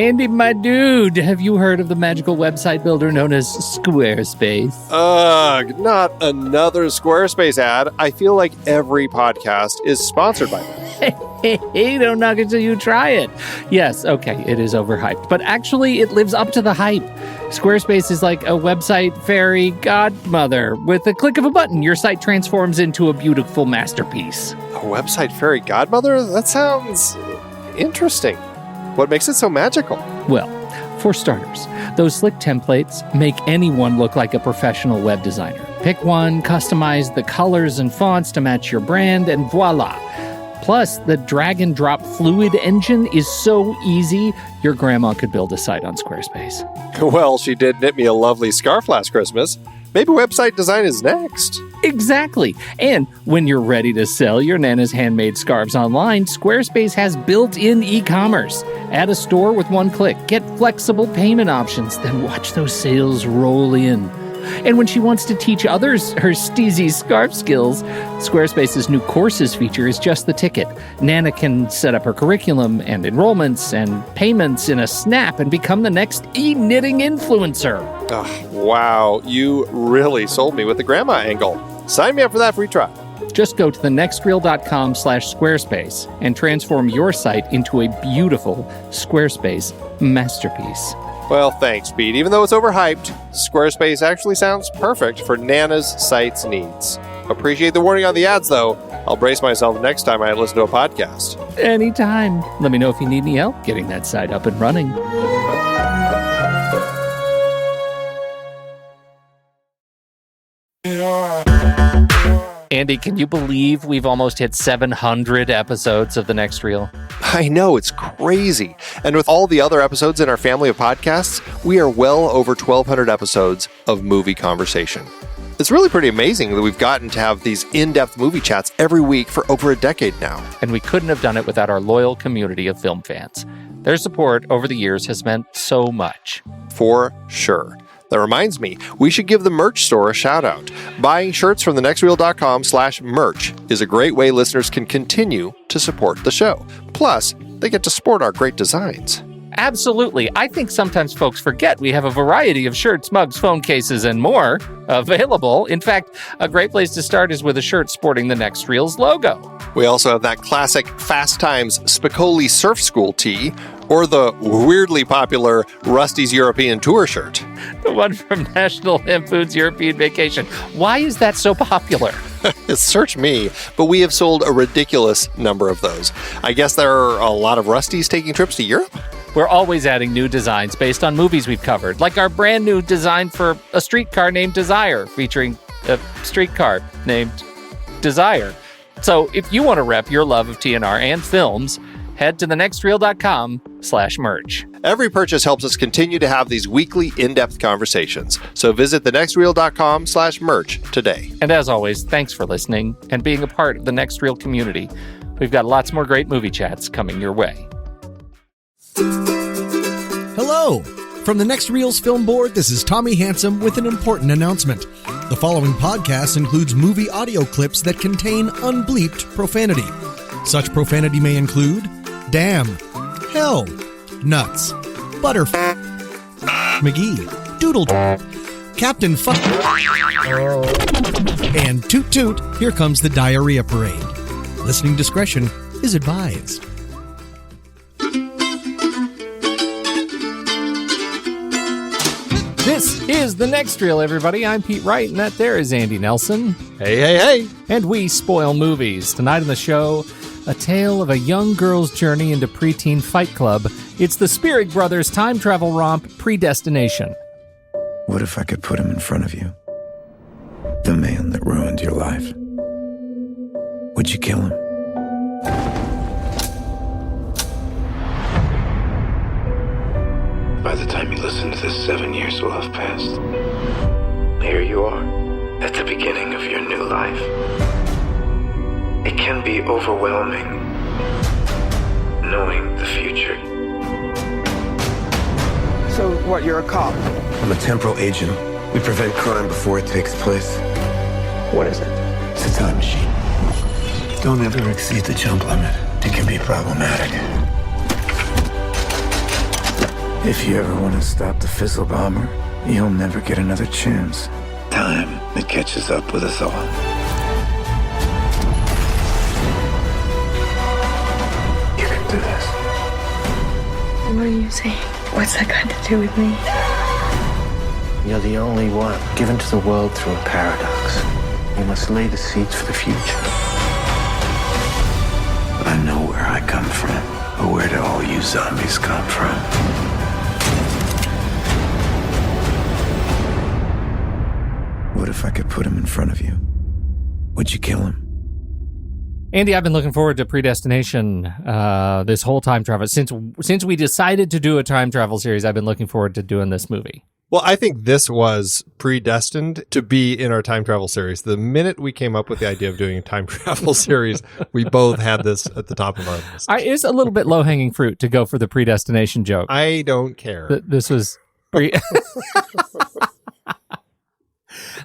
Andy, my dude, have you heard of the magical website builder known as Squarespace? Ugh, not another Squarespace ad. I feel like every podcast is sponsored by them. Hey, don't knock it till you try it. Yes, okay, it is overhyped, but actually it lives up to the hype. Squarespace is like a website fairy godmother. With a click of a button, your site transforms into a beautiful masterpiece. A website fairy godmother? That sounds interesting. What makes it so magical? Well, for starters, those slick templates make anyone look like a professional web designer. Pick one, customize the colors and fonts to match your brand, and voila. Plus, the drag and drop fluid engine is so easy, your grandma could build a site on Squarespace. Well, she did knit me a lovely scarf last Christmas. Maybe website design is next. Exactly. And when you're ready to sell your Nana's handmade scarves online, Squarespace has built-in e-commerce. Add a store with one click. Get flexible payment options. Then watch those sales roll in. And when she wants to teach others her steezy scarf skills, Squarespace's new courses feature is just the ticket. Nana can set up her curriculum and enrollments and payments in a snap and become the next e-knitting influencer. Oh, wow, you really sold me with the grandma angle. Sign me up for that free trial. Just go to thenextreel.com/Squarespace and transform your site into a beautiful Squarespace masterpiece. Well, thanks, Pete. Even though it's overhyped, Squarespace actually sounds perfect for Nana's site's needs. Appreciate the warning on the ads, though. I'll brace myself next time I listen to a podcast. Anytime. Let me know if you need any help getting that site up and running. Andy, can you believe we've almost hit 700 episodes of The Next Reel? I know, it's crazy. And with all the other episodes in our family of podcasts, we are well over 1,200 episodes of movie conversation. It's really pretty amazing that we've gotten to have these in-depth movie chats every week for over a decade now. And we couldn't have done it without our loyal community of film fans. Their support over the years has meant so much. For sure. That reminds me, we should give the merch store a shout out. Buying shirts from thenextreel.com/merch is a great way listeners can continue to support the show. Plus, they get to sport our great designs. Absolutely. I think sometimes folks forget we have a variety of shirts, mugs, phone cases, and more available. In fact, a great place to start is with a shirt sporting the Next Reel's logo. We also have that classic Fast Times Spicoli Surf School tee, or the weirdly popular Rusty's European Tour shirt. The one from National Lampoon's European Vacation. Why is that so popular? Search me, but we have sold a ridiculous number of those. I guess there are a lot of Rustys taking trips to Europe? We're always adding new designs based on movies we've covered, like our brand new design for a streetcar named Desire, featuring a streetcar named Desire. So if you want to rep your love of TNR and films, head to thenextreel.com/merch. Every purchase helps us continue to have these weekly in-depth conversations. So visit thenextreel.com/merch today. And as always, thanks for listening and being a part of the Next Reel community. We've got lots more great movie chats coming your way. Hello! From the Next Reel's Film Board, this is Tommy Handsome with an important announcement. The following podcast includes movie audio clips that contain unbleeped profanity. Such profanity may include damn, hell, nuts, butter, McGee, doodle, Captain Fuck, and toot toot, here comes the diarrhea parade. Listening discretion is advised. This is The Next Reel, everybody. I'm Pete Wright, and that there is Andy Nelson. Hey, hey, hey. And we spoil movies. Tonight on the show, a tale of a young girl's journey into preteen fight club. It's the Spierig brothers' time travel romp, Predestination. What if I could put him in front of you? The man that ruined your life. Would you kill him? By the time you listen to this, 7 years will have passed. Here you are, at the beginning of your new life. It can be overwhelming, knowing the future. So what, you're a cop? I'm a temporal agent. We prevent crime before it takes place. What is it? It's a time machine. Don't ever exceed the jump limit. It can be problematic. If you ever want to stop the fizzle bomber, you'll never get another chance. Time, it catches up with us all. You can do this. What are you saying? What's that got to do with me? You're the only one given to the world through a paradox. You must lay the seeds for the future. I know where I come from, but where do all you zombies come from? What if I could put him in front of you? Would you kill him? Andy, I've been looking forward to Predestination this whole time travel. Since we decided to do a time travel series, I've been looking forward to doing this movie. Well, I think this was predestined to be in our time travel series. The minute we came up with the idea of doing a time travel series, we both had this at the top of our list. It's a little bit low-hanging fruit to go for the predestination joke. I don't care. This was...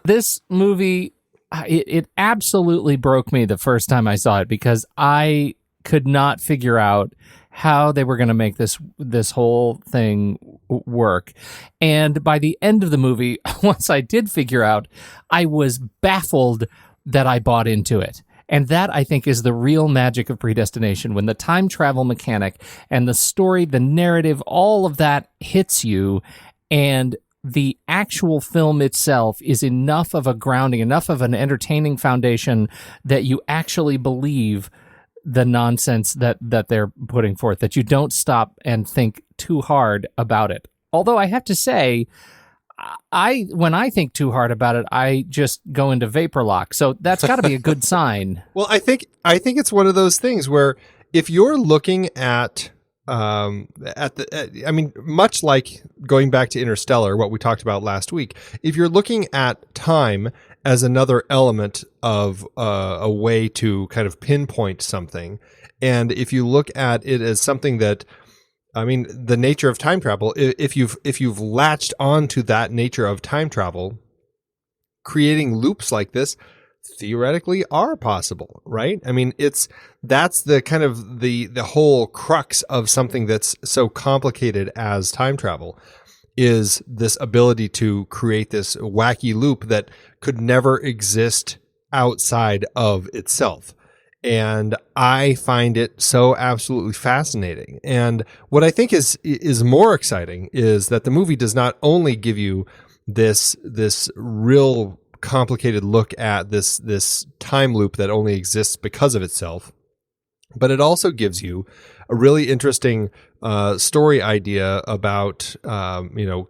This movie, it absolutely broke me the first time I saw it because I could not figure out how they were going to make this whole thing work. And by the end of the movie, once I did figure out, I was baffled that I bought into it. And that, I think, is the real magic of Predestination, when the time travel mechanic and the story, the narrative, all of that hits you, and the actual film itself is enough of a grounding, enough of an entertaining foundation that you actually believe the nonsense that they're putting forth, that you don't stop and think too hard about it. Although I have to say, when I think too hard about it, I just go into vapor lock. So that's got to be a good sign. Well, I think it's one of those things where if you're looking at much like going back to Interstellar, what we talked about last week, if you're looking at time as another element of a way to kind of pinpoint something, and if you look at it as something that, the nature of time travel, if you've latched onto that nature of time travel, creating loops like this theoretically are possible, right? That's the kind of the whole crux of something that's so complicated as time travel, is this ability to create this wacky loop that could never exist outside of itself. And I find it so absolutely fascinating. And what I think is more exciting is that the movie does not only give you this real complicated look at this time loop that only exists because of itself, but it also gives you a really interesting story idea about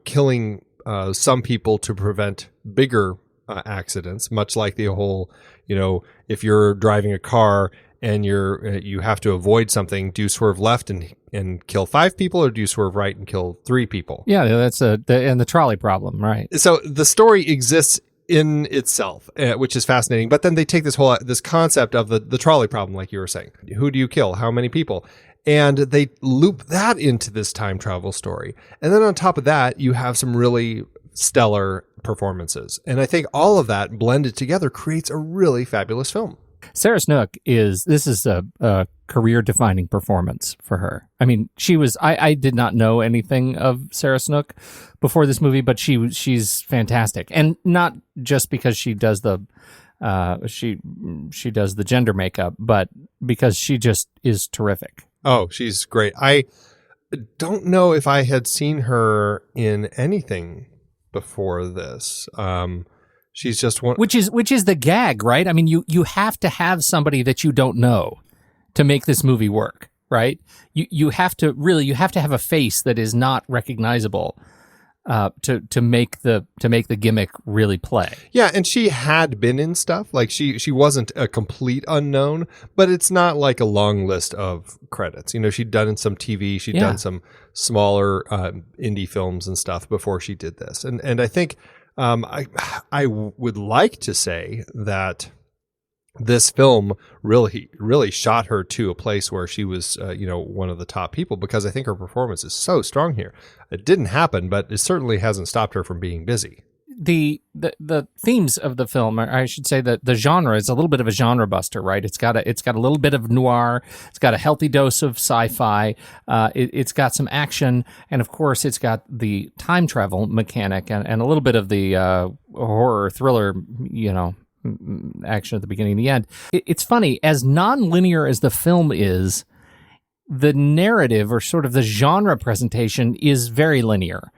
killing some people to prevent bigger accidents, much like the whole, if you're driving a car and you have to avoid something, do you swerve left and kill 5 people, or do you swerve right and kill 3 people? Yeah, that's the trolley problem, right? So the story exists in itself, which is fascinating. But then they take this concept of the trolley problem, like you were saying. Who do you kill? How many people? And they loop that into this time travel story. And then on top of that, you have some really stellar performances. And I think all of that blended together creates a really fabulous film. Sarah Snook is a career-defining performance for her. I did not know anything of Sarah Snook before this movie, but she's fantastic, and not just because she does the she does the gender makeup, but because she just is terrific. Oh, she's great. I don't know if I had seen her in anything before this. She's just one, which is the gag, right? You have to have somebody that you don't know to make this movie work, right? You have to have a face that is not recognizable to make the gimmick really play. Yeah, and she had been in stuff, like she wasn't a complete unknown, but it's not like a long list of credits. She'd done some TV, she'd done some smaller indie films and stuff before she did this, and I think. I would like to say that this film really shot her to a place where she was, one of the top people, because I think her performance is so strong here. It didn't happen, but it certainly hasn't stopped her from being busy. the themes of the film, or I should say that the genre is a little bit of a genre buster, right? It's got a little bit of noir, it's got a healthy dose of sci-fi, it's got some action, and of course it's got the time travel mechanic and a little bit of the horror thriller, action at the beginning and the end. It's funny, as non-linear as the film is, the narrative or sort of the genre presentation is very linear,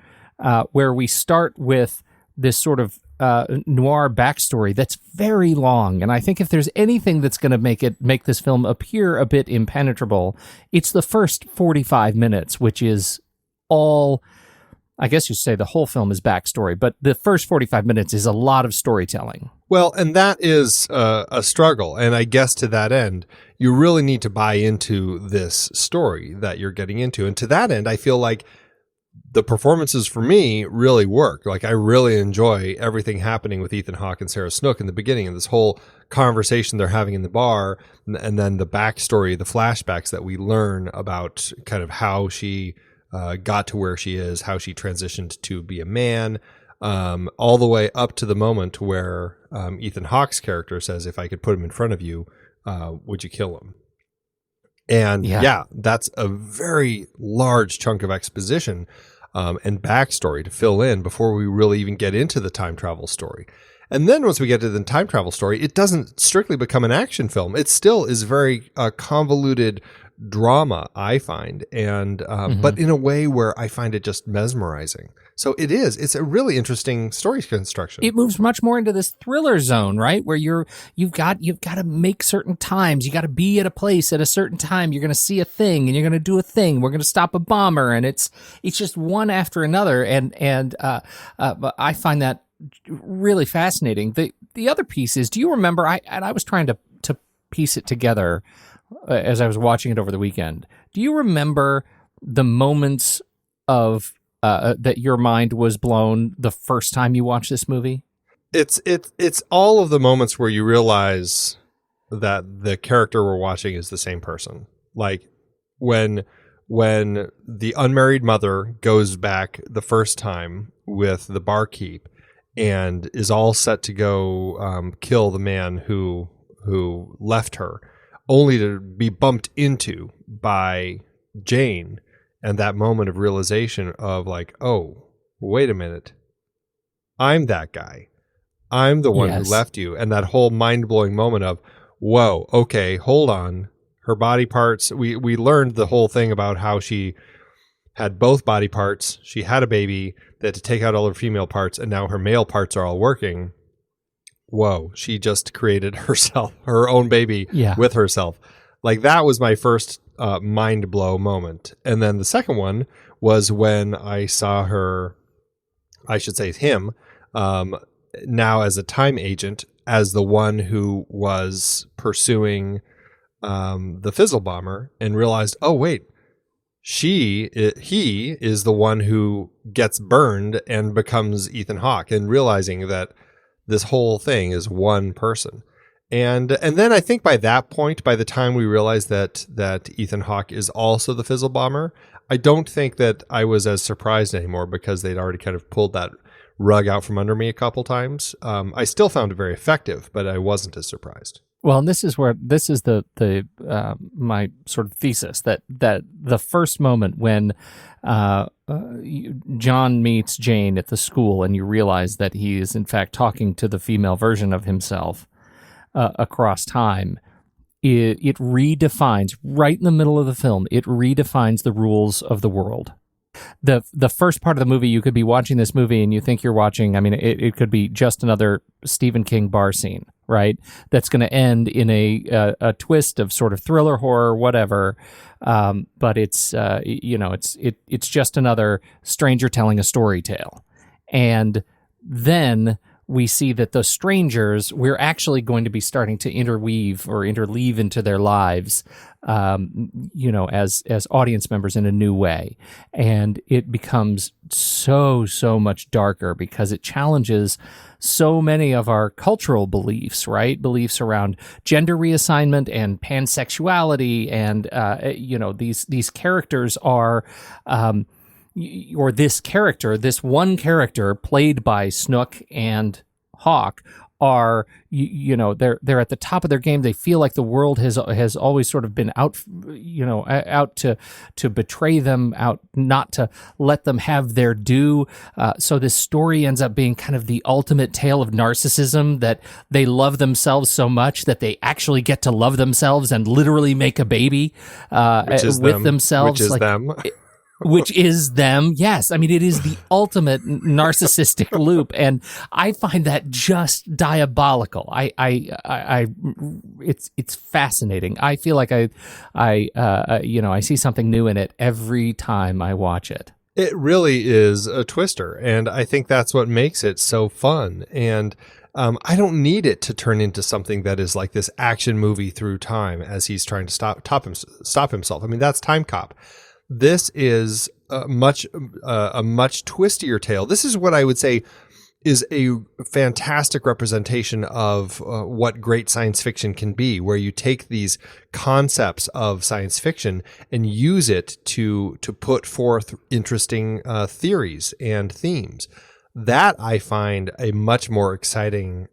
where we start with this sort of noir backstory that's very long. And I think if there's anything that's going to make this film appear a bit impenetrable, it's the first 45 minutes, which is all, I guess you say the whole film is backstory, but the first 45 minutes is a lot of storytelling. Well, and that is a struggle. And I guess to that end, you really need to buy into this story that you're getting into. And to that end, I feel like the performances for me really work. Like, I really enjoy everything happening with Ethan Hawke and Sarah Snook in the beginning, and this whole conversation they're having in the bar, and then the backstory, the flashbacks that we learn about kind of how she got to where she is, how she transitioned to be a man, all the way up to the moment where Ethan Hawke's character says, if I could put him in front of you, would you kill him? And yeah, that's a very large chunk of exposition and backstory to fill in before we really even get into the time travel story. And then once we get to the time travel story, it doesn't strictly become an action film. It still is very convoluted drama, I find, and but in a way where I find it just mesmerizing. So it's a really interesting story construction. It moves much more into this thriller zone, right? Where you've got to make certain times. You got to be at a place at a certain time. You're going to see a thing, and you're going to do a thing. We're going to stop a bomber, and it's just one after another. And I find that really fascinating. The other piece is, do you remember? I was trying to piece it together as I was watching it over the weekend. Do you remember the moments of that your mind was blown the first time you watched this movie? It's all of the moments where you realize that the character we're watching is the same person. Like when the unmarried mother goes back the first time with the barkeep and is all set to go kill the man who left her, only to be bumped into by Jane, and that moment of realization of like, oh, wait a minute, I'm that guy. I'm the one who left you. And that whole mind-blowing moment of, whoa, okay, hold on. Her body parts, we learned the whole thing about how she had both body parts. She had a baby. They had to take out all her female parts, and now her male parts are all working. Whoa, she just created herself, her own baby with herself. Like, that was my first mind blow moment. And then the second one was when I saw her, I should say him, now as a time agent, as the one who was pursuing the Fizzle Bomber, and realized, oh wait, he is the one who gets burned and becomes Ethan Hawke, and realizing that this whole thing is one person. And then I think by that point, by the time we realized that Ethan Hawke is also the Fizzle Bomber, I don't think that I was as surprised anymore, because they'd already kind of pulled that rug out from under me a couple times. I still found it very effective, but I wasn't as surprised. Well, and this is the my sort of thesis that the first moment when John meets Jane at the school, and you realize that he is in fact talking to the female version of himself across time, it redefines, right in the middle of the film, it redefines the rules of the world. The first part of the movie, you could be watching this movie and you think you're watching, I mean, it could be just another Stephen King bar scene, right? That's going to end in a twist of sort of thriller, horror, whatever. But it's it's just another stranger telling a story tale. And then we see that the strangers, we're actually going to be starting to interweave or interleave into their lives, as audience members in a new way. And it becomes so much darker, because it challenges so many of our cultural beliefs, right? Beliefs around gender reassignment and pansexuality. And, these characters are, or this one character played by Snook and Hawke are, they're at the top of their game. They feel like the world has always sort of been out to betray them, out not to let them have their due. So this story ends up being kind of the ultimate tale of narcissism, that they love themselves so much that they actually get to love themselves and literally make a baby with themselves. Which is them. Which is them. Yes. I mean, it is the ultimate narcissistic loop. And I find that just diabolical. It's fascinating. I feel like I see something new in it every time I watch it. It really is a twister. And I think that's what makes it so fun. And I don't need it to turn into something that is like this action movie through time as he's trying to stop himself. I mean, that's Time Cop. This is a much twistier tale. This is what I would say is a fantastic representation of what great science fiction can be, where you take these concepts of science fiction and use it to put forth interesting theories and themes. That I find a much more exciting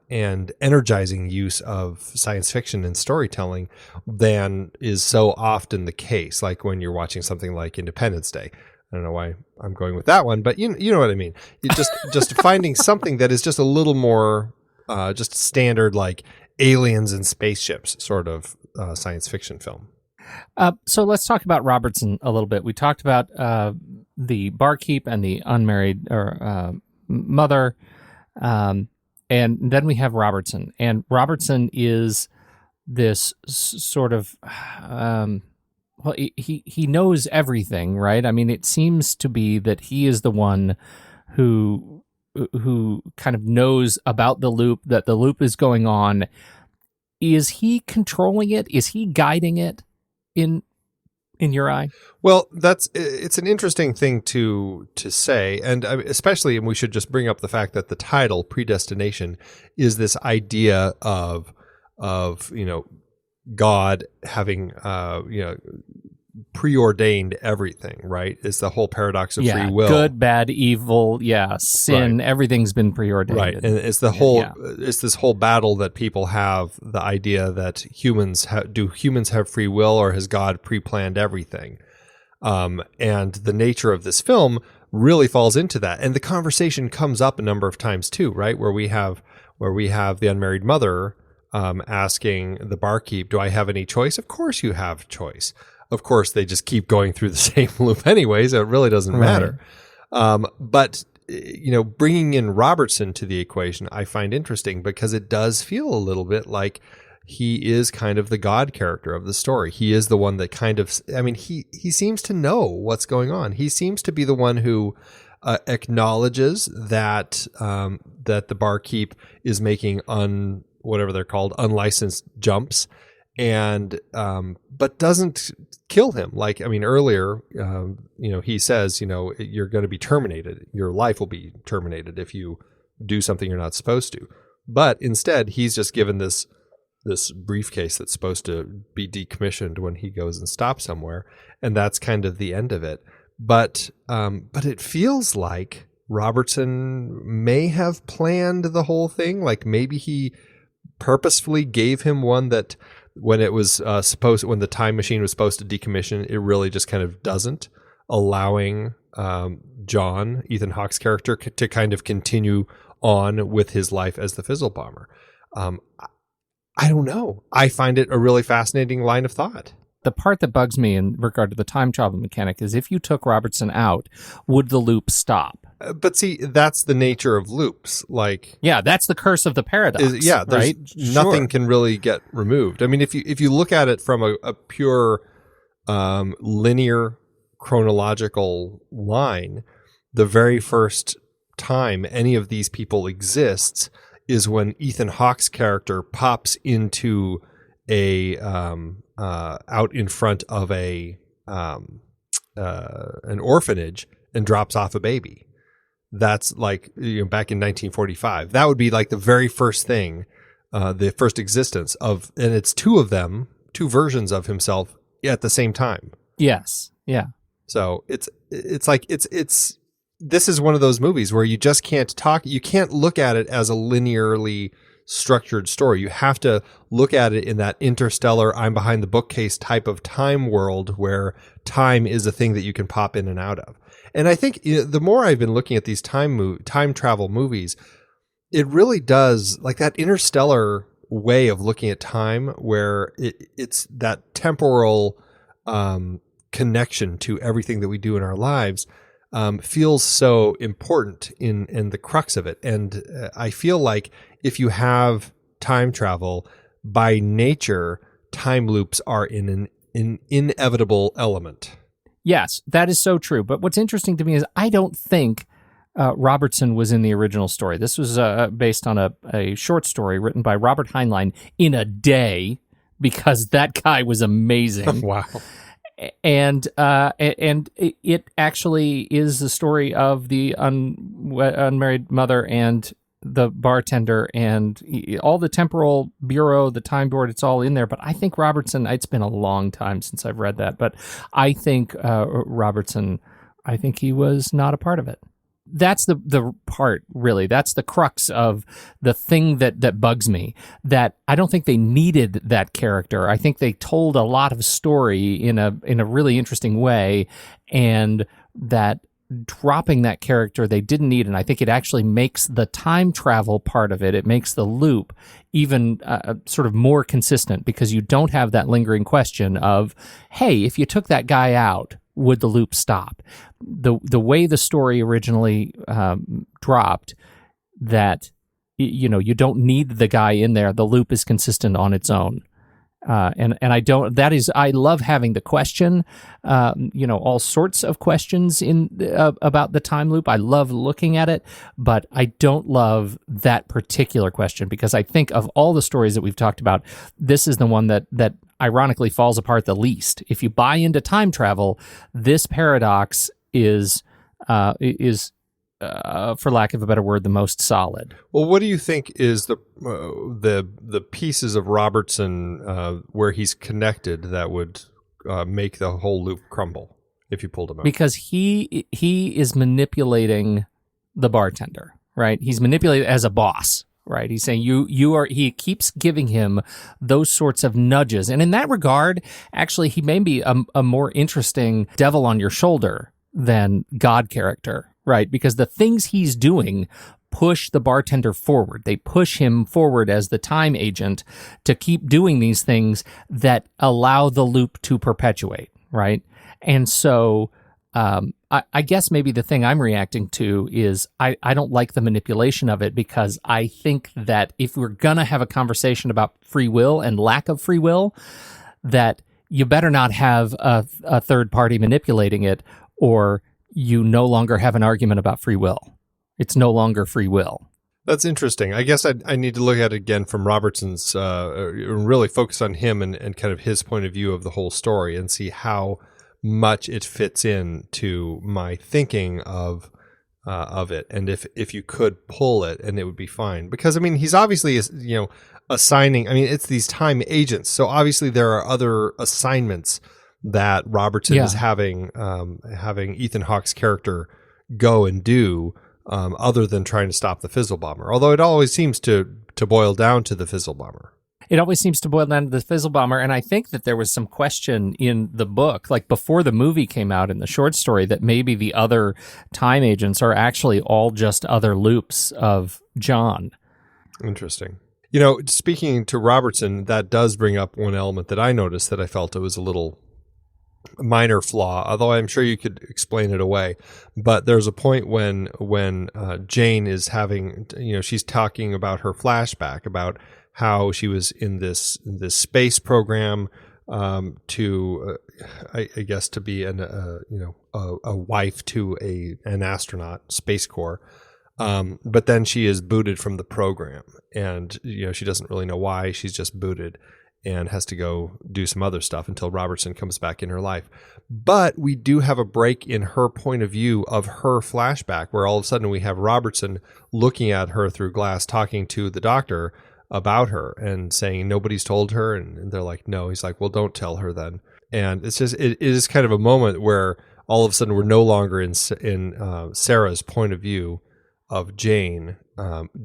and energizing use of science fiction and storytelling than is so often the case. Like when you're watching something like Independence Day. I don't know why I'm going with that one, but you know what I mean. You just finding something that is just a little more just standard, like aliens and spaceships sort of science fiction film. So let's talk about Robertson a little bit. We talked about the barkeep and the unmarried mother, and then we have Robertson. And Robertson is this sort of he knows everything, right? I mean, it seems to be that he is the one who kind of knows about the loop, that the loop is going on. Is he controlling it? Is he guiding it? In your eye? Well, it's an interesting thing to say, and especially, and we should just bring up the fact that the title Predestination is this idea of God having preordained everything, right? It's the whole paradox of free will. Good, bad, evil, sin, right. Everything's been preordained. Right. And it's the whole it's this whole battle that people have, the idea that humans have free will, or has God pre-planned everything? And the nature of this film really falls into that. And the conversation comes up a number of times too, right? Where we have the unmarried mother asking the barkeep, "Do I have any choice?" Of course you have choice. Of course, they just keep going through the same loop anyway, so it really doesn't matter. But bringing in Robertson to the equation, I find interesting because it does feel a little bit like he is kind of the God character of the story. He is the one that he seems to know what's going on. He seems to be the one who acknowledges that the barkeep is making whatever they're called, unlicensed jumps, and but doesn't kill him. Like, I mean, earlier, he says, you're going to be terminated. Your life will be terminated if you do something you're not supposed to. But instead, he's just given this briefcase that's supposed to be decommissioned when he goes and stops somewhere, and that's kind of the end of it. But it feels like Robertson may have planned the whole thing. Like maybe he purposefully gave him one that when it was when the time machine was supposed to decommission, it really just kind of doesn't, allowing John, Ethan Hawke's character, to kind of continue on with his life as the Fizzle Bomber. I don't know. I find it a really fascinating line of thought. The part that bugs me in regard to the time travel mechanic is if you took Robertson out, would the loop stop? But see, that's the nature of loops. Like, that's the curse of the paradox. Right? Nothing can really get removed. I mean, if you look at it from a pure linear chronological line, the very first time any of these people exists is when Ethan Hawke's character pops into out in front of an orphanage and drops off a baby. That's like back in 1945. That would be like the very first thing, the first existence of, and it's two versions of himself at the same time. Yes, yeah. So it's this is one of those movies where you just can't you can't look at it as a linearly structured story. You have to look at it in that interstellar, I'm behind the bookcase type of time world where time is a thing that you can pop in and out of. And I think the more I've been looking at these time travel movies, it really does, like that interstellar way of looking at time where it's that temporal connection to everything that we do in our lives feels so important in the crux of it. And I feel like if you have time travel, by nature, time loops are an inevitable element. Yes, that is so true. But what's interesting to me is I don't think Robertson was in the original story. This was based on a short story written by Robert Heinlein in a day, because that guy was amazing. Wow. And it actually is the story of the unmarried mother and the bartender and all the temporal bureau, the time board, it's all in there. But I think Robertson, it's been a long time since I've read that, but I think Robertson, I think he was not a part of it. That's the part, really. That's the crux of the thing that bugs me, that I don't think they needed that character. I think they told a lot of story in a really interesting way, and that dropping that character they didn't need, and I think it actually makes the time travel part of it, it makes the loop even sort of more consistent, because you don't have that lingering question of, hey, if you took that guy out, would the loop stop? The way the story originally dropped, that you don't need the guy in there, the loop is consistent on its own. And I love having the question, all sorts of questions about the time loop. I love looking at it, but I don't love that particular question, because I think of all the stories that we've talked about, this is the one that ironically falls apart the least. If you buy into time travel, this paradox is for lack of a better word, the most solid. Well, what do you think is the pieces of Robertson where he's connected that would make the whole loop crumble if you pulled him out? Because he is manipulating the bartender, right? He's manipulated as a boss, right? He's saying he keeps giving him those sorts of nudges. And in that regard, actually, he may be a more interesting devil on your shoulder than God character. Right, because the things he's doing push the bartender forward. They push him forward as the time agent to keep doing these things that allow the loop to perpetuate, right? And so I guess maybe the thing I'm reacting to is I don't like the manipulation of it, because I think that if we're going to have a conversation about free will and lack of free will, that you better not have a third party manipulating it, or you no longer have an argument about free will. It's no longer free will. That's interesting. I guess I need to look at it again from Robertson's, really focus on him and kind of his point of view of the whole story, and see how much it fits in to my thinking of it. And if you could pull it, and it would be fine. Because, I mean, he's obviously, assigning, it's these time agents. So obviously there are other assignments that Robertson is having Ethan Hawke's character go and do, other than trying to stop the Fizzle Bomber. Although it always seems to boil down to the Fizzle Bomber. It always seems to boil down to the Fizzle Bomber, and I think that there was some question in the book, like before the movie came out in the short story, that maybe the other time agents are actually all just other loops of John. Interesting. Speaking to Robertson, that does bring up one element that I noticed that I felt it was a little minor flaw, although I'm sure you could explain it away. But there's a point when Jane is having, she's talking about her flashback about how she was in this space program to I guess to be a wife to an astronaut, Space Corps. But then she is booted from the program, and she doesn't really know why. She's just booted and has to go do some other stuff until Robertson comes back in her life. But we do have a break in her point of view of her flashback, where all of a sudden we have Robertson looking at her through glass, talking to the doctor about her and saying nobody's told her. And they're like, no. He's like, well, don't tell her then. And it's just, it is kind of a moment where all of a sudden we're no longer in Sarah's point of view of Jane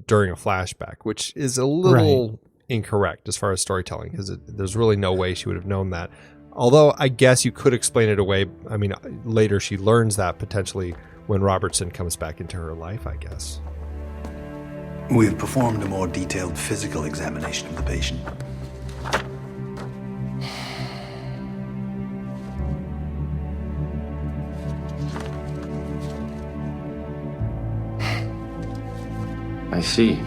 during a flashback, which is a little incorrect as far as storytelling, because there's really no way she would have known that. Although I guess you could explain it away. I mean, later she learns that potentially when Robertson comes back into her life, I guess. We've performed a more detailed physical examination of the patient. I see.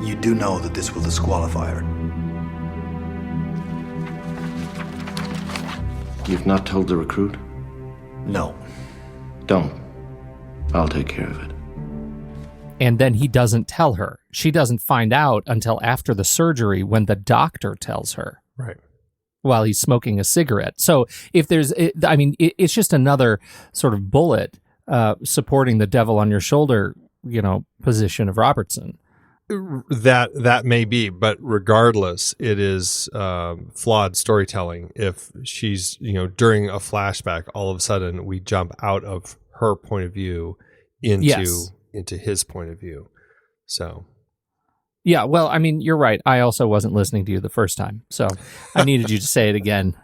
You do know that this will disqualify her. You've not told the recruit? No. Don't. I'll take care of it. And then he doesn't tell her. She doesn't find out until after the surgery when the doctor tells her. Right. While he's smoking a cigarette. So if there's, it's just another sort of bullet supporting the devil on your shoulder, position of Robertson. That may be, but regardless, it is flawed storytelling. If she's, during a flashback, all of a sudden we jump out of her point of view into his point of view. So. Yeah, well, I mean, you're right. I also wasn't listening to you the first time, so I needed you to say it again.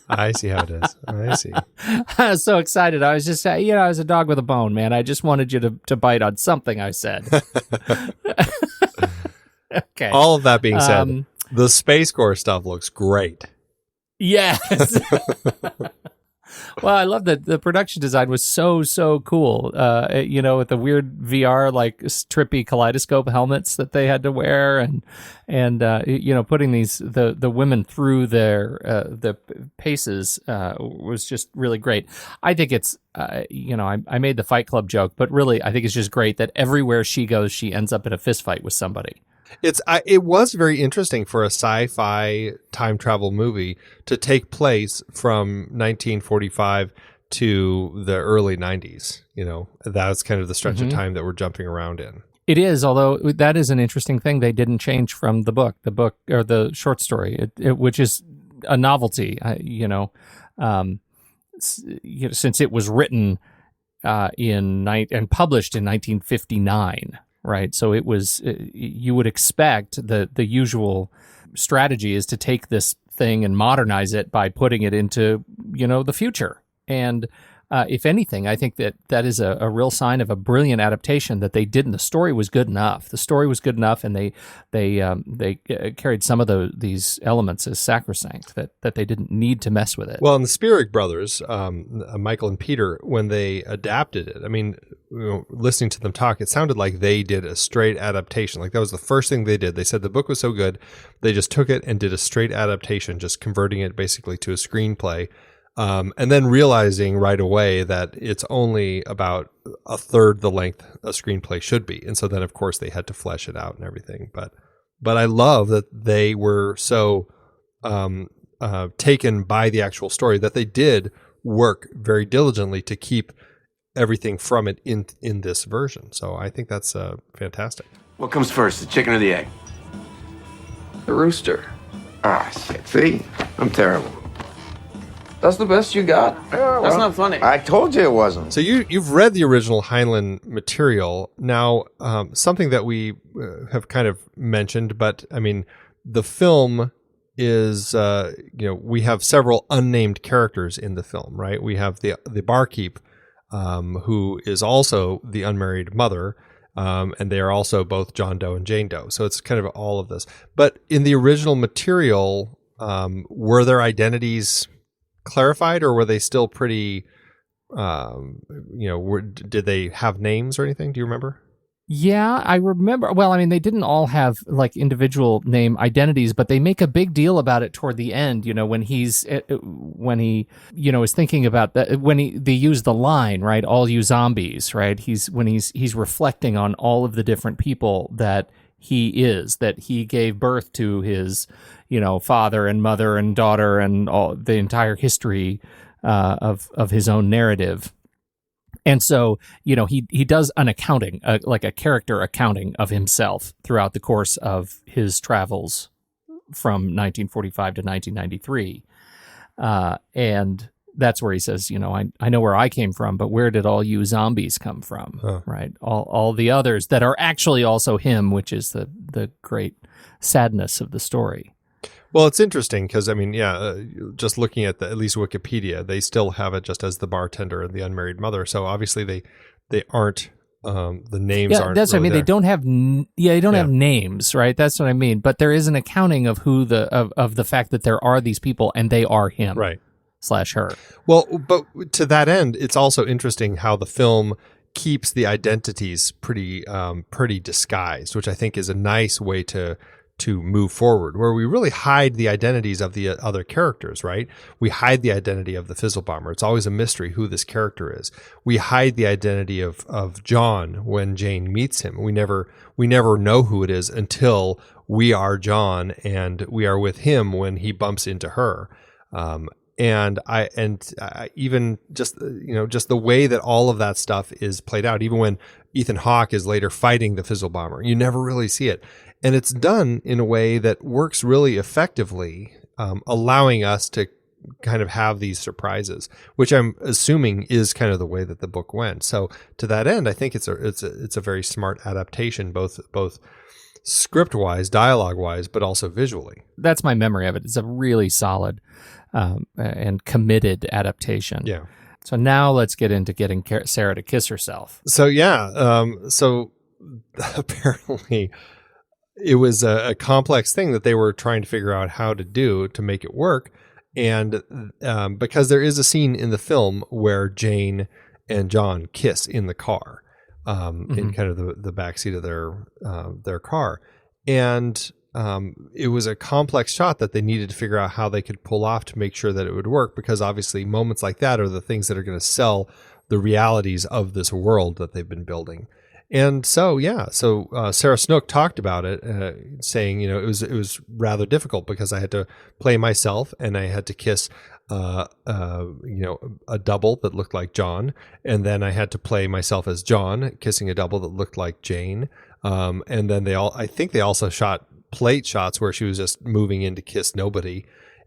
I see how it is. I see. I was so excited. I was just, I was a dog with a bone, man. I just wanted you to bite on something I said. Okay. All of that being said, the Space Corps stuff looks great. Yes. Well, I love that the production design was so cool. With the weird VR, like trippy kaleidoscope helmets that they had to wear, and putting the women through the paces was just really great. I think it's I made the Fight Club joke, but really I think it's just great that everywhere she goes, she ends up in a fist fight with somebody. It was very interesting for a sci-fi time travel movie to take place from 1945 to the early 90s. That's kind of the stretch of time that we're jumping around in. It is, although that is an interesting thing they didn't change from the book or the short story, which is a novelty. Since it was written and published in 1959. Right. So it was, you would expect the usual strategy is to take this thing and modernize it by putting it into, the future. And if anything, I think that is a real sign of a brilliant adaptation that they didn't. The story was good enough. The story was good enough, and they carried some of these elements as sacrosanct that they didn't need to mess with it. Well, and the Spierig brothers, Michael and Peter, when they adapted it, I mean, listening to them talk, it sounded like they did a straight adaptation. Like that was the first thing they did. They said the book was so good, they just took it and did a straight adaptation, just converting it basically to a screenplay. And then realizing right away that it's only about a third the length a screenplay should be. And so then, of course, they had to flesh it out and everything. But I love that they were so taken by the actual story that they did work very diligently to keep everything from it in this version. So I think that's fantastic. What comes first, the chicken or the egg? The rooster. Ah, shit. See? I'm terrible. That's the best you got. Yeah, That's not funny. I told you it wasn't. So you've read the original Heinlein material. Now, something that we have kind of mentioned, but I mean, the film is, we have several unnamed characters in the film, right? We have the barkeep, who is also the unmarried mother, and they are also both John Doe and Jane Doe. So it's kind of all of this. But in the original material, were their identities clarified, or were they still pretty, did they have names or anything? Do you remember? Yeah, I remember. Well, I mean, they didn't all have like individual name identities, but they make a big deal about it toward the end. When he is thinking about that, they use the line, right? All you zombies, right? He's reflecting on all of the different people that he gave birth to his, father and mother and daughter and all the entire history of his own narrative. And so, he does an accounting, like a character accounting of himself throughout the course of his travels from 1945 to 1993. And that's where he says, I know where I came from, but where did all you zombies come from? Right? All the others that are actually also him, which is the great sadness of the story. Well, it's interesting because, just looking at at least Wikipedia, they still have it just as the bartender and the unmarried mother. So obviously they aren't, the names aren't. That's what I mean. There. They don't have, have names, right? That's what I mean. But there is an accounting of who of the fact that there are these people and they are him. Right. / her. Well, but to that end, it's also interesting how the film keeps the identities pretty disguised, which I think is a nice way to move forward, where we really hide the identities of the other characters, right? We hide the identity of the Fizzle Bomber. It's always a mystery who this character is. We hide the identity of John when Jane meets him. We never know who it is until we are John and we are with him when he bumps into her. And even just the way that all of that stuff is played out, even when Ethan Hawke is later fighting the Fizzle Bomber, you never really see it. And it's done in a way that works really effectively, allowing us to kind of have these surprises, which I'm assuming is kind of the way that the book went. So to that end, I think it's a very smart adaptation, both script-wise, dialogue-wise, but also visually. That's my memory of it. It's a really solid and committed adaptation. Yeah. So now let's get into getting Sarah to kiss herself. So so apparently it was a complex thing that they were trying to figure out how to do to make it work. And because there is a scene in the film where Jane and John kiss in the car, in kind of the backseat of their car. And it was a complex shot that they needed to figure out how they could pull off to make sure that it would work, because obviously moments like that are the things that are going to sell the realities of this world that they've been building. And so Sarah Snook talked about it, saying, it was rather difficult because I had to play myself and I had to kiss a double that looked like John, and then I had to play myself as John kissing a double that looked like Jane, and then I think they also shot plate shots where she was just moving in to kiss nobody,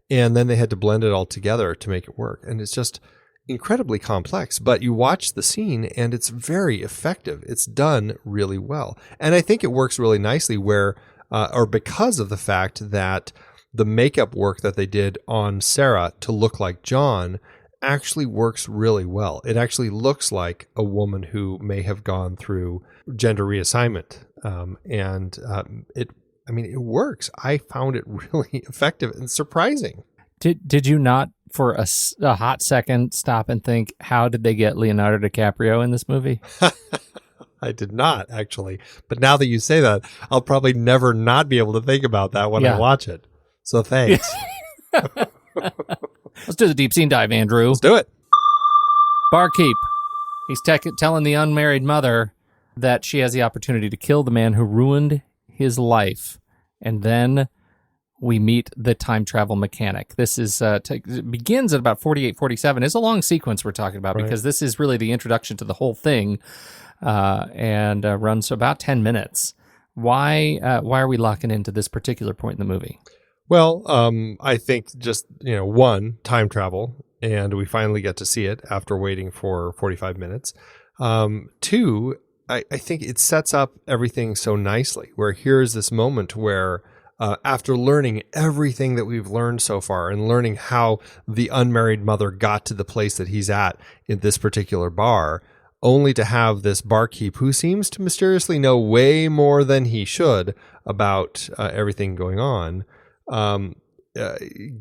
and then they had to blend it all together to make it work. And it's just incredibly complex, but you watch the scene and it's very effective. It's done really well. And I think it works really nicely because of the fact that the makeup work that they did on Sarah to look like John actually works really well. It actually looks like a woman who may have gone through gender reassignment. It works. I found it really effective and surprising. Did you not, for a hot second, stop and think, how did they get Leonardo DiCaprio in this movie? I did not, actually. But now that you say that, I'll probably never not be able to think about that when I watch it. So thanks. Let's do the deep scene dive, Andrew. Let's do it. Barkeep. He's telling the unmarried mother that she has the opportunity to kill the man who ruined his life. And then we meet the time travel mechanic. This is begins at about 48, 47. It's a long sequence we're talking about, because this is really the introduction to the whole thing, and runs about 10 minutes. Why are we locking into this particular point in the movie? Well, I think just, one, time travel, and we finally get to see it after waiting for 45 minutes. Two, I think it sets up everything so nicely, where here's this moment where after learning everything that we've learned so far and learning how the unmarried mother got to the place that he's at in this particular bar, only to have this barkeep who seems to mysteriously know way more than he should about everything going on,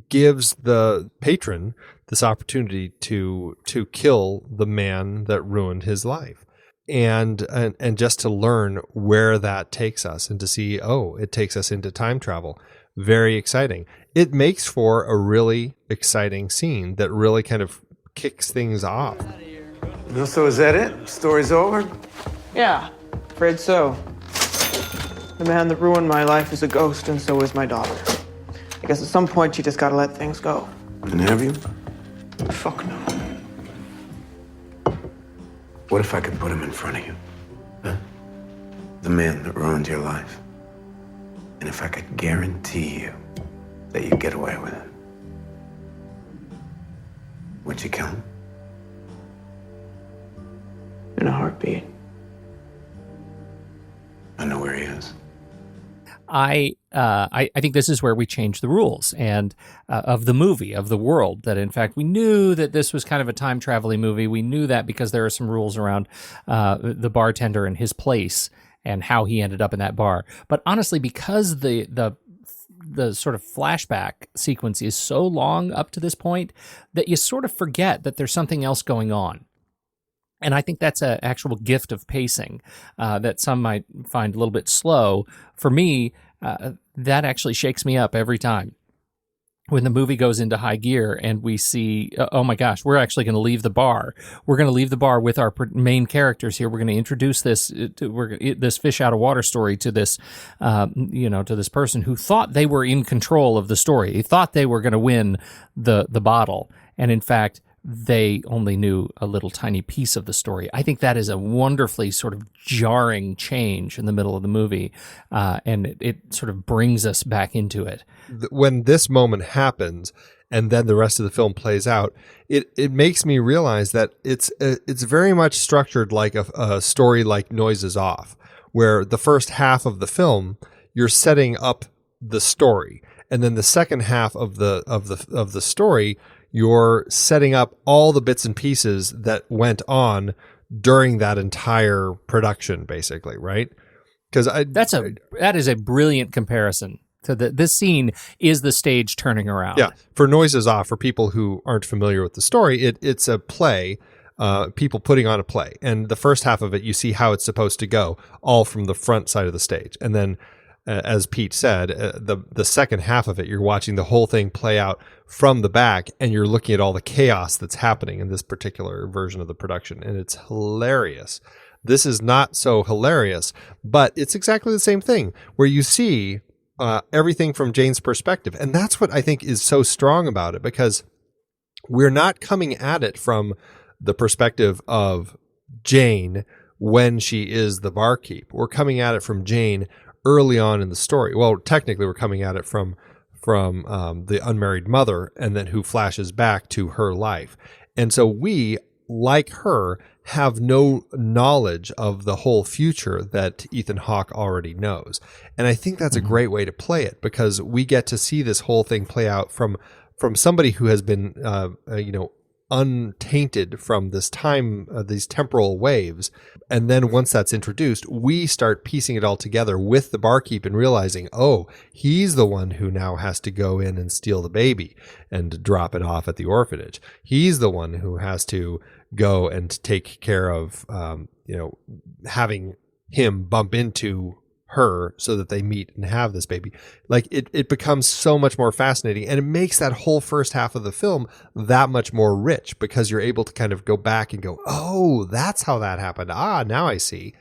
gives the patron this opportunity to kill the man that ruined his life. And just to learn where that takes us and to see, it takes us into time travel. Very exciting. It makes for a really exciting scene that really kind of kicks things off. So is that it? Story's over? Yeah, afraid so. The man that ruined my life is a ghost, and so is my daughter. I guess at some point you just gotta let things go. And have you? Fuck no. What if I could put him in front of you? Huh? The man that ruined your life. And if I could guarantee you that you'd get away with it. Would you kill him? In a heartbeat. I know where he is. I think this is where we change the rules and of the movie, of the world, that in fact we knew that this was kind of a time traveling movie. We knew that because there are some rules around the bartender and his place and how he ended up in that bar. But honestly, because the sort of flashback sequence is so long up to this point that you sort of forget that there's something else going on. And I think that's an actual gift of pacing that some might find a little bit slow. For me, that actually shakes me up every time. When the movie goes into high gear and we see, oh my gosh, we're actually going to leave the bar. We're going to leave the bar with our main characters here. We're going to introduce this fish out of water story to this, to this person who thought they were in control of the story. He thought they were going to win the bottle, and in fact, they only knew a little tiny piece of the story. I think that is a wonderfully sort of jarring change in the middle of the movie, and it sort of brings us back into it. When this moment happens and then the rest of the film plays out, it makes me realize that it's very much structured like a story like Noises Off, where the first half of the film, you're setting up the story, and then the second half of the story, you're setting up all the bits and pieces that went on during that entire production, basically, right? Because that is a brilliant comparison. So this scene is the stage turning around. Yeah, for Noises Off, for people who aren't familiar with the story, it's a play, people putting on a play, and the first half of it, you see how it's supposed to go, all from the front side of the stage, and then, as Pete said, the second half of it, you're watching the whole thing play out from the back, and you're looking at all the chaos that's happening in this particular version of the production, and it's hilarious. This is not so hilarious, but it's exactly the same thing, where you see everything from Jane's perspective, and that's what I think is so strong about it, because we're not coming at it from the perspective of Jane when she is the barkeep. We're coming at it from Jane early on in the story. Well, technically, we're coming at it from the unmarried mother, and then who flashes back to her life. And so we, like her, have no knowledge of the whole future that Ethan Hawke already knows. And I think that's a great way to play it, because we get to see this whole thing play out from somebody who has been, untainted from this time, these temporal waves. And then once that's introduced, we start piecing it all together with the barkeep and realizing, oh, he's the one who now has to go in and steal the baby and drop it off at the orphanage. He's the one who has to go and take care of, having him bump into her so that they meet and have this baby. Like it becomes so much more fascinating, and it makes that whole first half of the film that much more rich, because you're able to kind of go back and go, oh, that's how that happened. Now I see.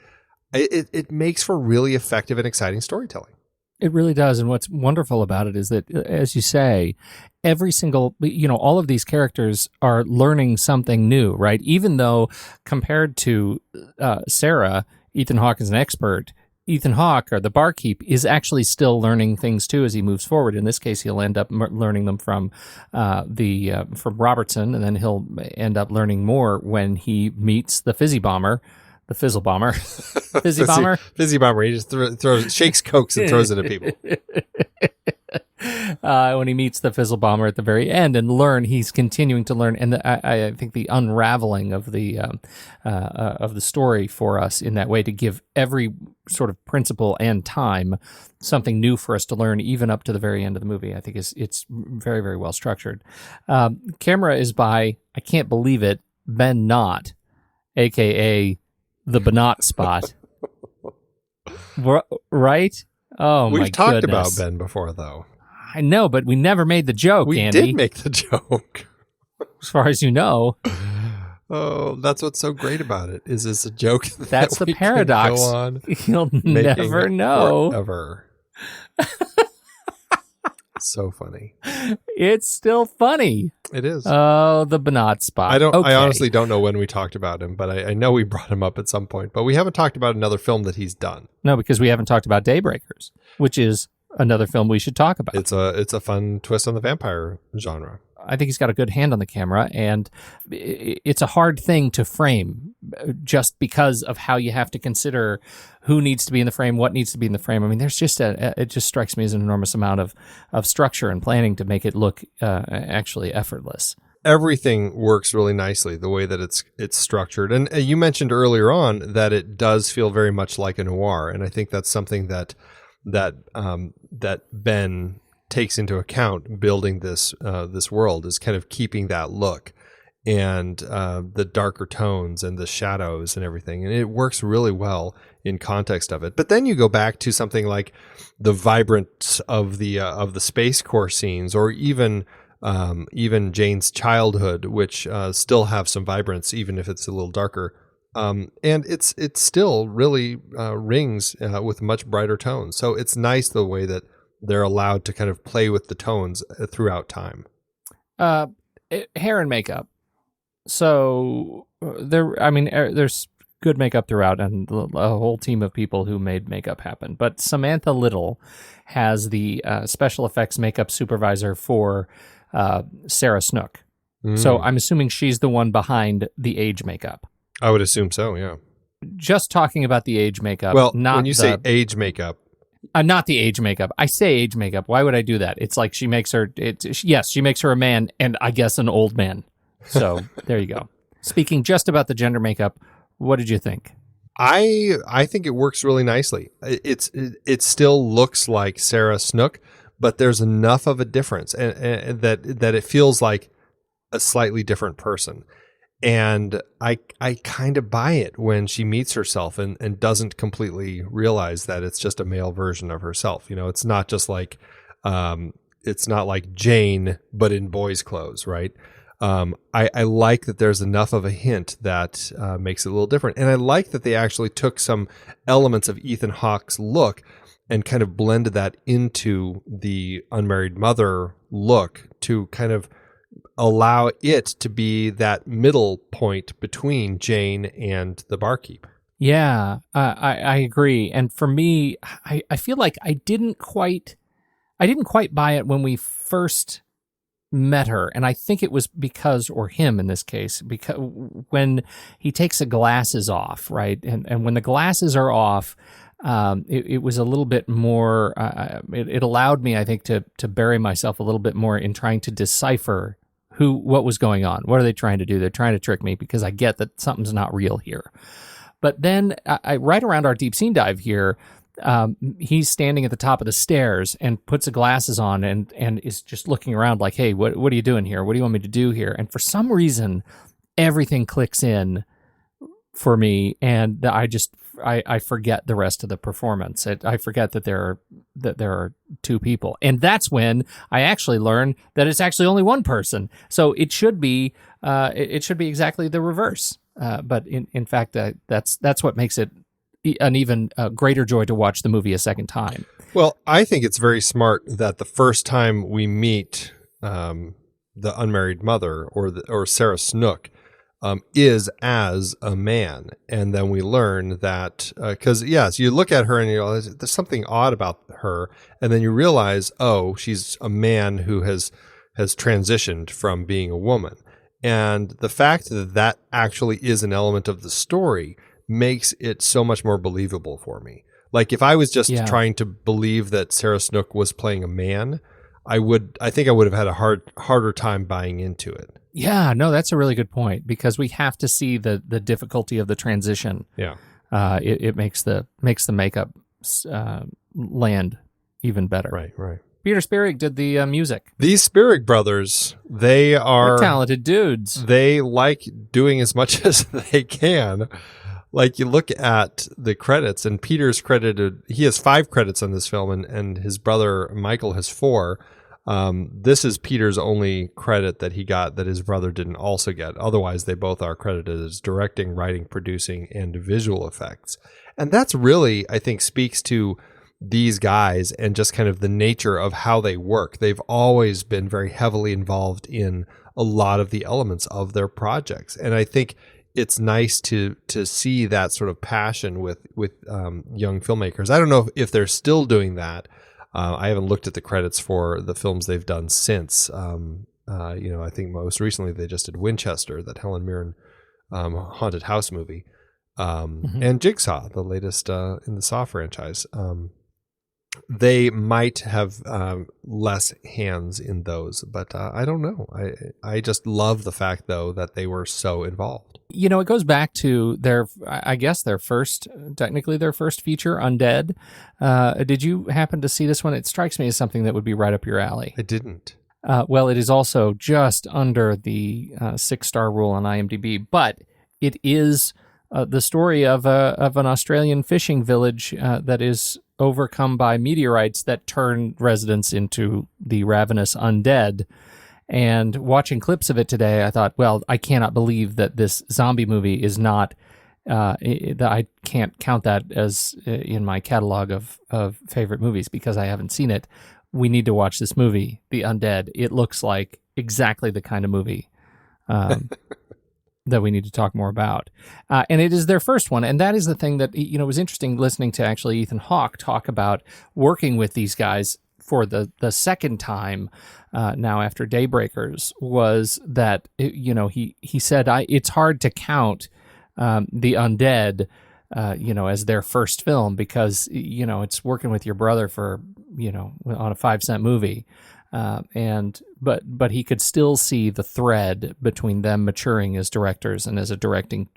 It makes for really effective and exciting storytelling. It really does. And what's wonderful about it is that, as you say, every single, all of these characters are learning something new, right? Even though compared to Sarah, Ethan Hawke is an expert. Ethan Hawke, or the barkeep, is actually still learning things too as he moves forward. In this case, he'll end up learning them from from Robertson, and then he'll end up learning more when he meets the Fizzle Bomber. Fizzy Bomber. He just shakes Cokes and throws it at people. When he meets the Fizzle Bomber at the very end, and he's continuing to learn, and I think the unraveling of the story for us in that way, to give every sort of principle and time something new for us to learn, even up to the very end of the movie. I think it's very, very well structured. Camera is by, I can't believe it, Ben Knott, aka the Bennett Spot. Right? Oh, We've my talked goodness. about Ben before, though. I know, but we never made the joke, Andy. We did make the joke. As far as you know. Oh, that's what's so great about it. Is it's a joke? That's the paradox. Go on You'll never know. Forever. So funny. It's still funny. It is. Oh, the Bennett Spot. I honestly don't know when we talked about him, but I know we brought him up at some point. But we haven't talked about another film that he's done. No, because we haven't talked about Daybreakers, which is another film we should talk about. It's a fun twist on the vampire genre. I think he's got a good hand on the camera, and it's a hard thing to frame just because of how you have to consider who needs to be in the frame, what needs to be in the frame. I mean, there's just it just strikes me as an enormous amount of structure and planning to make it look actually effortless. Everything works really nicely the way that it's structured. And you mentioned earlier on that it does feel very much like a noir, and I think that's something that Ben takes into account building this world, is kind of keeping that look and the darker tones and the shadows and everything, and it works really well in context of it. But then you go back to something like the vibrance of the Space Corps scenes, or even Jane's childhood, which still have some vibrance, even if it's a little darker. And it's still really rings with much brighter tones. So it's nice the way that they're allowed to kind of play with the tones throughout time. Hair and makeup. So there's good makeup throughout, and a whole team of people who made makeup happen. But Samantha Little has the special effects makeup supervisor for Sarah Snook. So I'm assuming she's the one behind the age makeup. I would assume so, yeah. Just talking about the age makeup. Well, when you say age makeup. Not the age makeup. I say age makeup. Why would I do that? It's like she makes her a man, and I guess an old man. So there you go. Speaking just about the gender makeup, what did you think? I think it works really nicely. It still looks like Sarah Snook, but there's enough of a difference and that it feels like a slightly different person. And I kind of buy it when she meets herself and doesn't completely realize that it's just a male version of herself. You know, it's not just like, it's not like Jane, but in boys' clothes, right? I like that there's enough of a hint that makes it a little different. And I like that they actually took some elements of Ethan Hawke's look and kind of blended that into the unmarried mother look to kind of allow it to be that middle point between Jane and the barkeep. Yeah, I agree. And for me, I feel like I didn't quite buy it when we first met her, and I think it was because, or him in this case, because when he takes the glasses off, right, and when the glasses are off, it was a little bit more. It allowed me, I think, to bury myself a little bit more in trying to decipher what was going on. What are they trying to do? They're trying to trick me because I get that something's not real here. But then, right around our deep scene dive here, he's standing at the top of the stairs and puts the glasses on and is just looking around like, hey, what are you doing here? What do you want me to do here? And for some reason, everything clicks in for me, and I forget the rest of the performance. I forget that there are two people, and that's when I actually learn that it's actually only one person. So it should be exactly the reverse. But in fact, that's what makes it an even greater joy to watch the movie a second time. Well, I think it's very smart that the first time we meet the unmarried mother or Sarah Snook is as a man, and then we learn that because yes, you look at her and you know there's something odd about her, and then you realize, oh, she's a man who has transitioned from being a woman, and the fact that actually is an element of the story makes it so much more believable for me. Like if I was just trying to believe that Sarah Snook was playing a man, I think I would have had a harder time buying into it. Yeah, no, that's a really good point because we have to see the difficulty of the transition. Yeah, it makes the makeup land even better. Right. Peter Spierig did the music. These Spierig brothers, they're talented dudes. They like doing as much as they can. Like you look at the credits, and Peter's credited. He has 5 credits on this film, and his brother Michael has 4. This is Peter's only credit that he got that his brother didn't also get. Otherwise, they both are credited as directing, writing, producing, and visual effects. And that's really, I think, speaks to these guys and just kind of the nature of how they work. They've always been very heavily involved in a lot of the elements of their projects. And I think it's nice to see that sort of passion with young filmmakers. I don't know if they're still doing that. I haven't looked at the credits for the films they've done since I think most recently they just did Winchester, that Helen Mirren haunted house movie, and Jigsaw, the latest in the Saw franchise. They might have less hands in those, but I don't know. I just love the fact, though, that they were so involved. It goes back to their first feature, Undead. Did you happen to see this one? It strikes me as something that would be right up your alley. I didn't. Well, it is also just under the 6-star rule on IMDb, but it is the story of an Australian fishing village that is overcome by meteorites that turn residents into the ravenous undead. And watching clips of it today, I thought, well, I cannot believe that this zombie movie is not, I can't count that as in my catalog of favorite movies because I haven't seen it. We need to watch this movie, The Undead. It looks like exactly the kind of movie that we need to talk more about. And it is their first one. And that is the thing that, was interesting listening to actually Ethan Hawke talk about working with these guys for the second time now after Daybreakers, was that, he said, it's hard to count The Undead, as their first film because, it's working with your brother for, on a 5-cent movie. But he could still see the thread between them maturing as directors and as a directing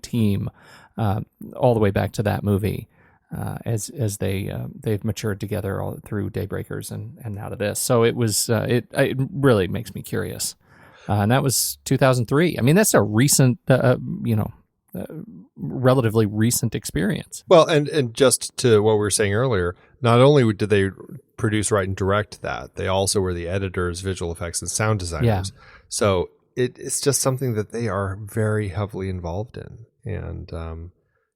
team all the way back to that movie as they've matured together all through Daybreakers and now to this. So it was it really makes me curious. And that was 2003. I mean, that's a recent relatively recent experience. Well, and just to what we were saying earlier, not only did they produce, write, and direct that, they also were the editors, visual effects, and sound designers. Yeah. So it's just something that they are very heavily involved in. And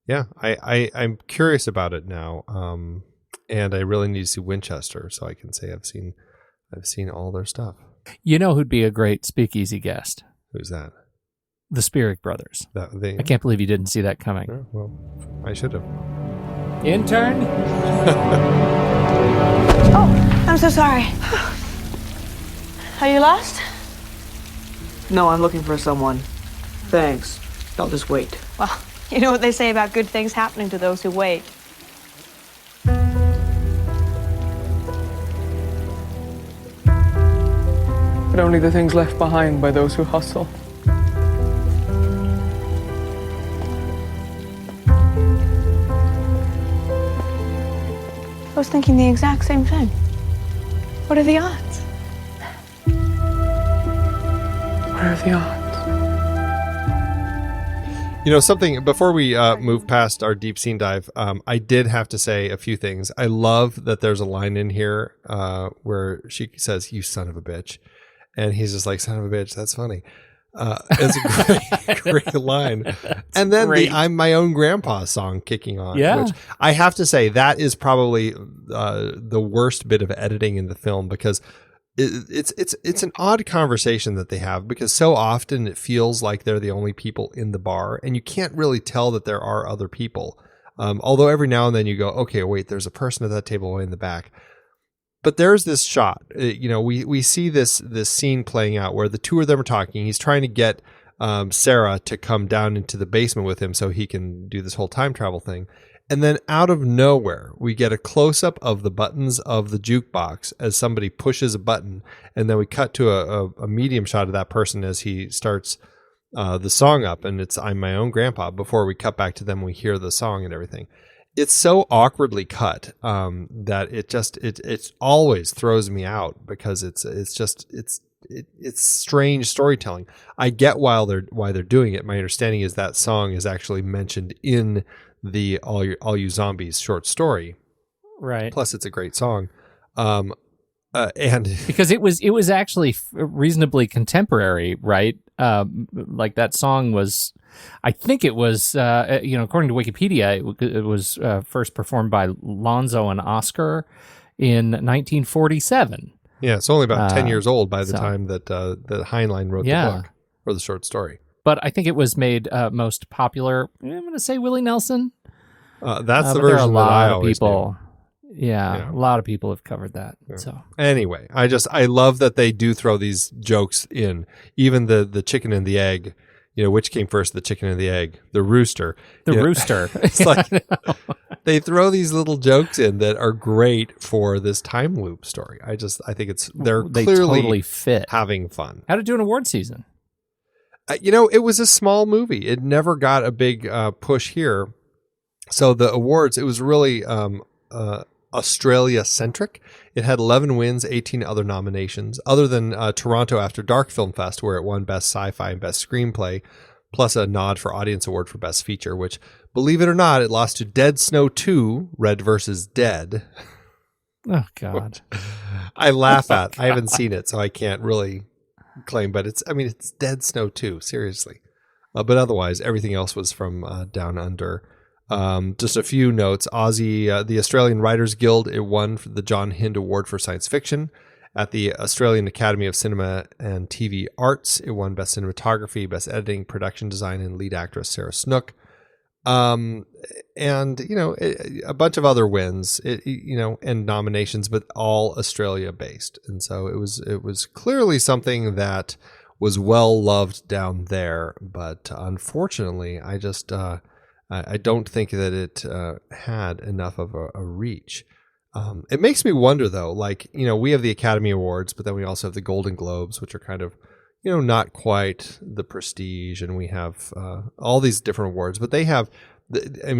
I'm curious about it now. And I really need to see Winchester so I can say I've seen all their stuff. You know who'd be a great speakeasy guest? Who's that? The Spierig brothers. I can't believe you didn't see that coming. Oh, well, I should have. Intern? Oh, I'm so sorry. Are you lost? No, I'm looking for someone. Thanks. I'll just wait. Well, you know what they say about good things happening to those who wait. But only the things left behind by those who hustle. I was thinking the exact same thing. What are the odds? What are the odds? Something before we move past our deep scene dive, I did have to say a few things. I love that there's a line in here where she says, "You son of a bitch," and he's just like, "Son of a bitch." That's funny. It's a great line. And then the "I'm My Own Grandpa" song kicking on, which I have to say that is probably the worst bit of editing in the film, because it's an odd conversation that they have, because so often it feels like they're the only people in the bar and you can't really tell that there are other people. Although every now and then you go, okay, wait, there's a person at that table way in the back. But there's this shot, we see this scene playing out where the two of them are talking. He's trying to get Sarah to come down into the basement with him so he can do this whole time travel thing. And then out of nowhere, we get a close-up of the buttons of the jukebox as somebody pushes a button. And then we cut to a medium shot of that person as he starts the song up. And it's "I'm My Own Grandpa" before we cut back to them. We hear the song and everything. It's so awkwardly cut that it always throws me out, because it's strange storytelling. I get why they're doing it. My understanding is that song is actually mentioned in the All You Zombies short story, right? Plus, it's a great song, and because it was actually reasonably contemporary, right? Like that song was. I think it was, according to Wikipedia, it was first performed by Lonzo and Oscar in 1947. Yeah, it's only about 10 years old by the time that Heinlein wrote the book or the short story. But I think it was made most popular. I'm going to say Willie Nelson. That's the version that I always knew. Yeah, a lot of people have covered that. Yeah. So anyway, I love that they do throw these jokes in, even the chicken and the egg. Which came first, the chicken and the egg? The rooster. The rooster. It's like they throw these little jokes in that are great for this time loop story. I think they clearly totally fit. Having fun. How to do an award season? It was a small movie. It never got a big push here. So the awards, it was really Australia centric. It had 11 wins, 18 other nominations, other than Toronto After Dark Film Fest, where it won Best Sci-Fi and Best Screenplay, plus a nod for Audience Award for Best Feature, which, believe it or not, it lost to Dead Snow 2, Red vs. Dead. Oh, God. I laugh at. I haven't seen it, so I can't really claim, but it's Dead Snow 2, seriously. But otherwise, everything else was from Down Under. Just a few notes. The Australian Writers Guild, it won for the John Hind Award for Science Fiction. At the Australian Academy of Cinema and TV Arts, it won Best Cinematography, Best Editing, Production Design, and Lead Actress Sarah Snook. And, a bunch of other wins, and nominations, but all Australia based. And so it was clearly something that was well loved down there. But unfortunately, I don't think that it had enough of a reach. It makes me wonder, though, we have the Academy Awards, but then we also have the Golden Globes, which are kind of, not quite the prestige. And we have all these different awards, but they have,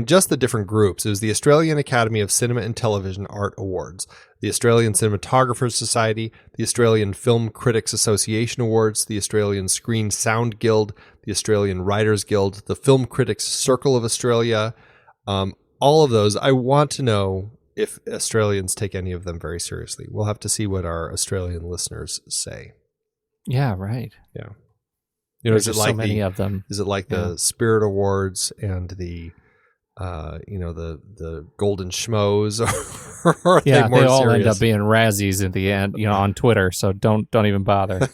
just the different groups. It was the Australian Academy of Cinema and Television Art Awards, the Australian Cinematographers Society, the Australian Film Critics Association Awards, the Australian Screen Sound Guild, the Australian Writers Guild, the Film Critics Circle of Australia, all of those. I want to know if Australians take any of them very seriously. We'll have to see what our Australian listeners say. Yeah, right. Yeah. There's so many of them. Is it like the Spirit Awards and the the Golden Schmoes? Or they all serious? End up being Razzies at the end, on Twitter. So don't even bother.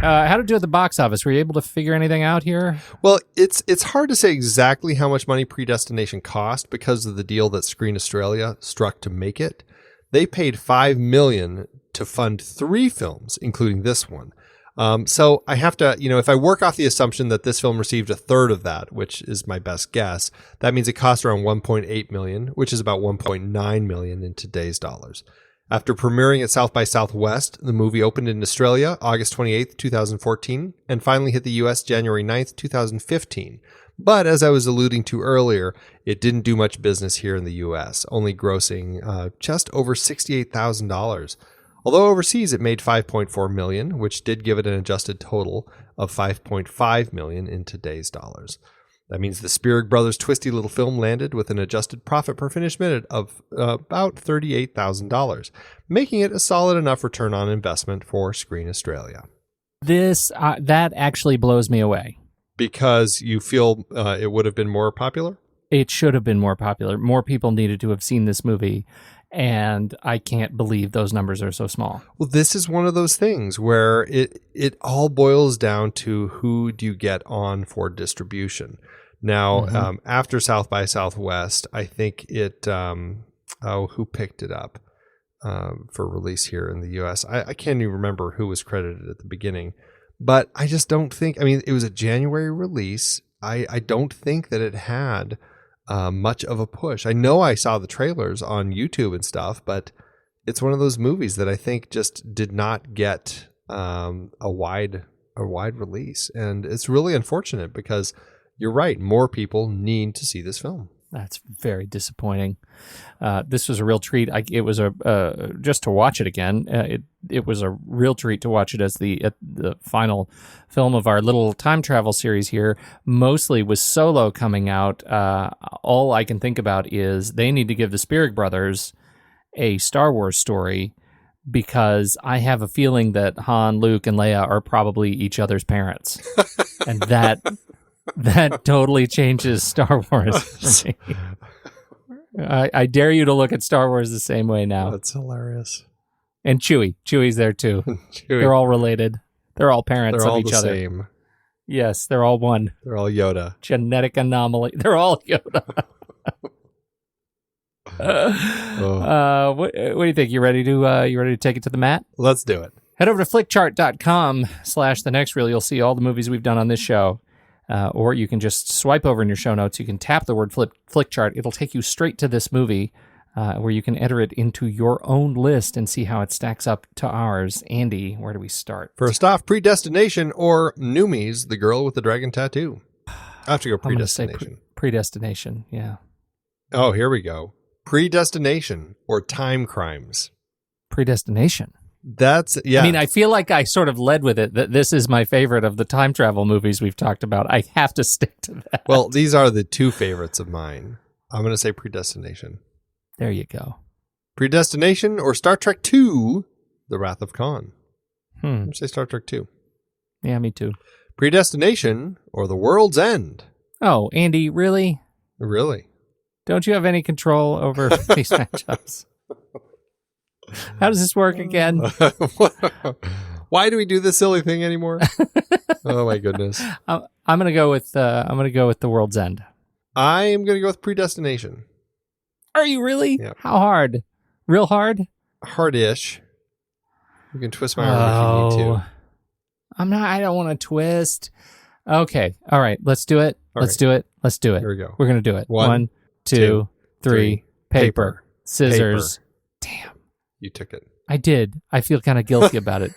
How to do at the box office? Were you able to figure anything out here? Well, it's hard to say exactly how much money Predestination cost because of the deal that Screen Australia struck to make it. They paid $5 million to fund 3 films, including this one. So I have to, if I work off the assumption that this film received a third of that, which is my best guess, that means it cost around $1.8 million, which is about $1.9 million in today's dollars. After premiering at South by Southwest, the movie opened in Australia August 28th, 2014, and finally hit the US January 9th, 2015. But as I was alluding to earlier, it didn't do much business here in the US, only grossing just over $68,000. Although overseas it made $5.4 million, which did give it an adjusted total of $5.5 million in today's dollars. That means the Spierig brothers' twisty little film landed with an adjusted profit per finished minute of about $38,000, making it a solid enough return on investment for Screen Australia. That actually blows me away. Because you feel it would have been more popular? It should have been more popular. More people needed to have seen this movie. And I can't believe those numbers are so small. Well, this is one of those things where it all boils down to who do you get on for distribution. Now, after South by Southwest, I think it, who picked it up for release here in the U.S.? I can't even remember who was credited at the beginning. But I just don't think, it was a January release. I don't think that it had much of a push. I know I saw the trailers on YouTube and stuff, but it's one of those movies that I think just did not get a wide release, and it's really unfortunate because you're right. More people need to see this film. That's very disappointing. This was a real treat. It was just to watch it again. It was a real treat to watch it as the final film of our little time travel series here. Mostly with Solo coming out. All I can think about is they need to give the Spierig brothers a Star Wars story, because I have a feeling that Han, Luke, and Leia are probably each other's parents, and that totally changes Star Wars for me. I dare you to look at Star Wars the same way now. That's hilarious. And Chewie's there too. They're all related. They're all parents they're of all each the other. Same. Yes, they're all one. They're all Yoda. Genetic anomaly. They're all Yoda. What do you think? You ready to take it to the mat? Let's do it. Head over to flickchart.com/thenextreel. You'll see all the movies we've done on this show. Or you can just swipe over in your show notes. You can tap the word flickchart. It'll take you straight to this movie where you can enter it into your own list and see how it stacks up to ours. Andy, where do we start? First off, Predestination or Noomies, the girl with the dragon tattoo. I have to go Predestination. Predestination, yeah. Oh, here we go. Predestination or Time Crimes. Predestination. That's, yeah. I mean, I feel like I sort of led with it, that this is my favorite of the time travel movies we've talked about. I have to stick to that. Well, these are the two favorites of mine. I'm going to say Predestination. There you go. Predestination or Star Trek II, The Wrath of Khan. I'm going to say Star Trek II. Yeah, me too. Predestination or The World's End. Oh, Andy, really? Really? Don't you have any control over these matchups? How does this work again? Why do we do this silly thing anymore? Oh my goodness! I'm gonna go with The World's End. I am gonna go with Predestination. Are you really? Yeah. How hard? Real hard? Hard-ish. You can twist my arm if you need to. I don't want to twist. Okay. All right. Let's do it. Let's do it. Here we go. We're gonna do it. One, two, three. Paper, scissors. Damn. You took it. I did. I feel kind of guilty about it.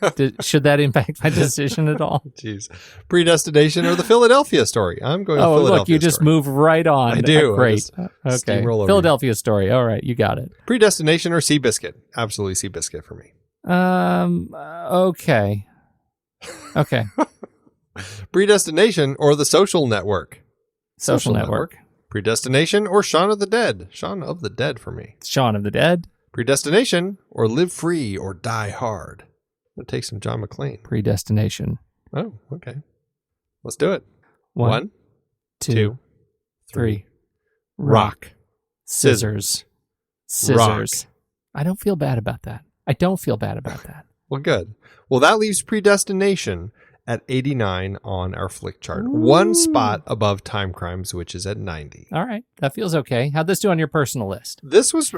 Should that impact my decision at all? Jeez. Predestination or The Philadelphia Story? I'm going with Philadelphia look, you just move right on. I do. Great. Okay. Philadelphia Story. All right, you got it. Predestination or Seabiscuit? Absolutely Seabiscuit for me. Okay. Okay. Predestination or The Social Network? Social Network. Predestination or Shaun of the Dead? Shaun of the Dead for me. Shaun of the Dead. Predestination or Live Free or Die Hard? I'm going to take some John McClane. Predestination. Oh, okay. Let's do it. One, two, three. Rock. Scissors. Scissors. I don't feel bad about that. Well, good. Well, that leaves Predestination at 89 on our flick chart. Ooh. One spot above Time Crimes, which is at 90. All right. That feels okay. How'd this do on your personal list? This was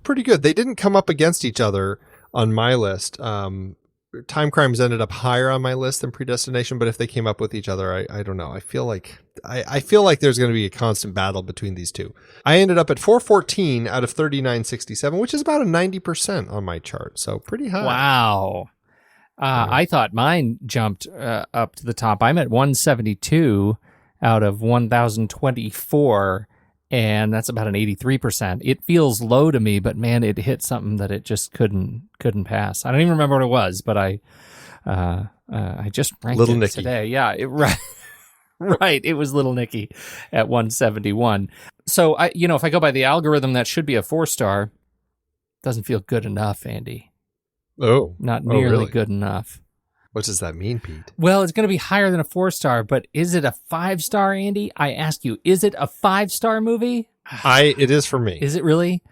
pretty good. They didn't come up against each other on my list. Time Crimes ended up higher on my list than Predestination, but if they came up with each other, I don't know. I feel like there's going to be a constant battle between these two. I ended up at 414 out of 3967, which is about a 90% on my chart. So pretty high. Wow. I thought mine jumped up to the top. I'm at 172 out of 1,024, and that's about an 83%. It feels low to me, but man, it hit something that it just couldn't pass. I don't even remember what it was, but I just ranked Little it Nicky today. Yeah, right. It was Little Nicky at 171. So if I go by the algorithm, that should be a 4-star. Doesn't feel good enough, Andy. Oh, not nearly really? Good enough. What does that mean, Pete? Well, it's going to be higher than a 4-star, but is it a 5-star, Andy? I ask you, is it a 5-star movie? It is for me. Is it really?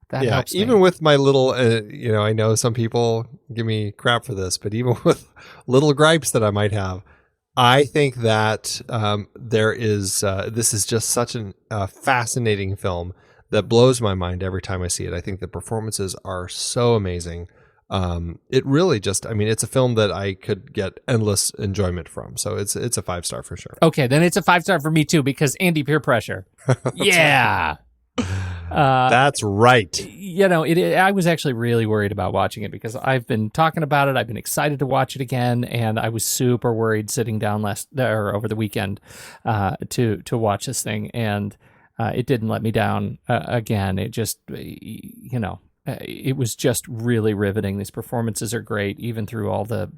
That helps me. Even with my little, I know some people give me crap for this, but even with little gripes that I might have, I think that this is just such a fascinating film that blows my mind every time I see it. I think the performances are so amazing. It really it's a film that I could get endless enjoyment from. So it's a 5-star for sure. Okay, then it's a 5-star for me too, because Andy, peer pressure. Yeah. That's right. I was actually really worried about watching it because I've been talking about it. I've been excited to watch it again, and I was super worried sitting down over the weekend to watch this thing, and it didn't let me down again. It just, it was just really riveting. These performances are great, even through all the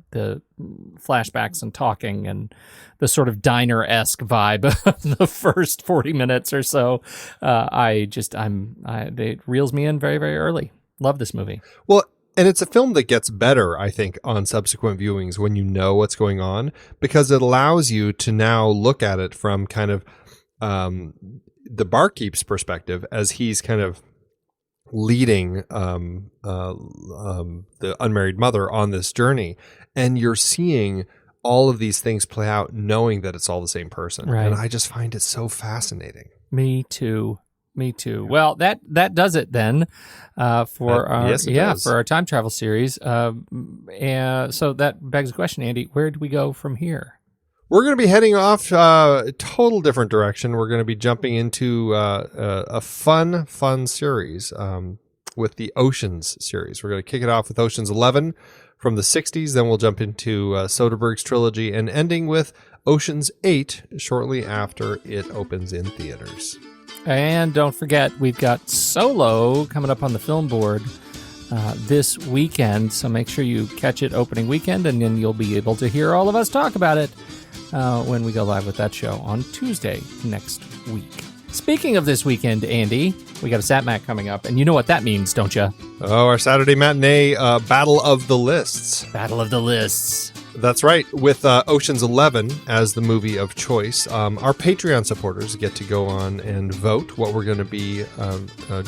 flashbacks and talking and the sort of diner-esque vibe of the first 40 minutes or so. It reels me in very, very early. Love this movie. Well, and it's a film that gets better, I think, on subsequent viewings when you know what's going on, because it allows you to now look at it from kind of the barkeep's perspective as he's kind of leading the unmarried mother on this journey, and you're seeing all of these things play out knowing that it's all the same person. Right. And I just find it so fascinating. Me too. Me too. Well, that does it then for our time travel series. And so that begs the question, Andy, where do we go from here? We're going to be heading off a total different direction. We're going to be jumping into a fun series with the Oceans series. We're going to kick it off with Oceans 11 from the 60s. Then we'll jump into Soderbergh's trilogy and ending with Oceans 8 shortly after it opens in theaters. And don't forget, we've got Solo coming up on the film board this weekend. So make sure you catch it opening weekend, and then you'll be able to hear all of us talk about it when we go live with that show on Tuesday next week. Speaking of this weekend, Andy, we got a SatMac coming up, and you know what that means, don't you? Oh, our Saturday matinee Battle of the Lists. Battle of the Lists. That's right. With Ocean's 11 as the movie of choice, our Patreon supporters get to go on and vote what we're going to be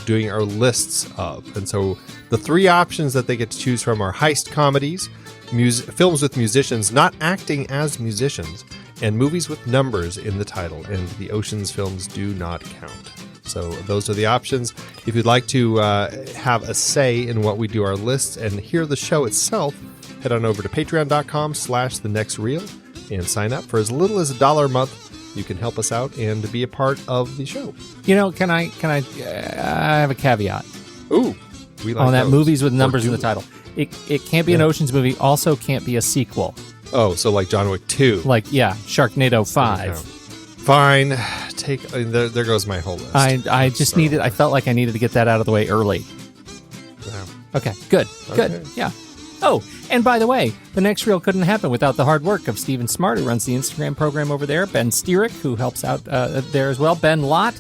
doing our lists of. And so the three options that they get to choose from are heist comedies, films with musicians not acting as musicians, and movies with numbers in the title. And the Ocean's films do not count. So those are the options. If you'd like to have a say in what we do our lists and hear the show itself, head on over to patreon.com/thenextreel and sign up. For as little as $1 a month, you can help us out and be a part of the show. You know, can I have a caveat. Ooh, we like on that those. Movies with numbers in the title. It can't be an Oceans movie, also can't be a sequel. Oh, so like John Wick 2. Like, Sharknado 5. Fine. There goes my whole list. I just needed, I felt like I needed to get that out of the way early. Yeah. Okay, good. Yeah. Oh, and by the way, the next reel couldn't happen without the hard work of Stephen Smart, who runs the Instagram program over there, Ben Spierig, who helps out there as well, Ben Lott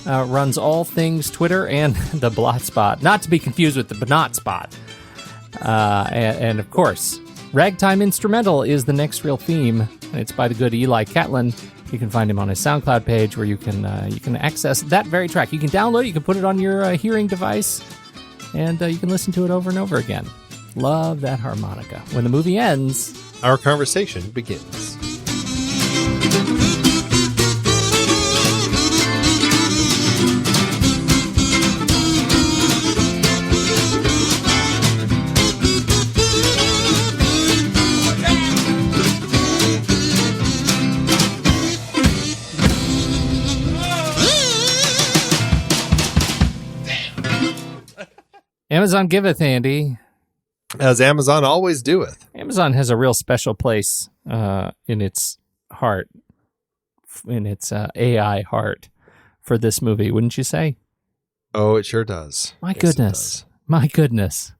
runs all things Twitter, and the Blot Spot, not to be confused with the Bonot Spot. And of course, Ragtime Instrumental is the next reel theme, and it's by the good Eli Catlin. You can find him on his SoundCloud page, where you can access that very track. You can download it, you can put it on your hearing device, and you can listen to it over and over again. Love that harmonica. When the movie ends, our conversation begins. Amazon giveth, Andy. As Amazon always doeth. Amazon has a real special place in its heart, in its AI heart for this movie, wouldn't you say? Oh, it sure does. My goodness. My goodness.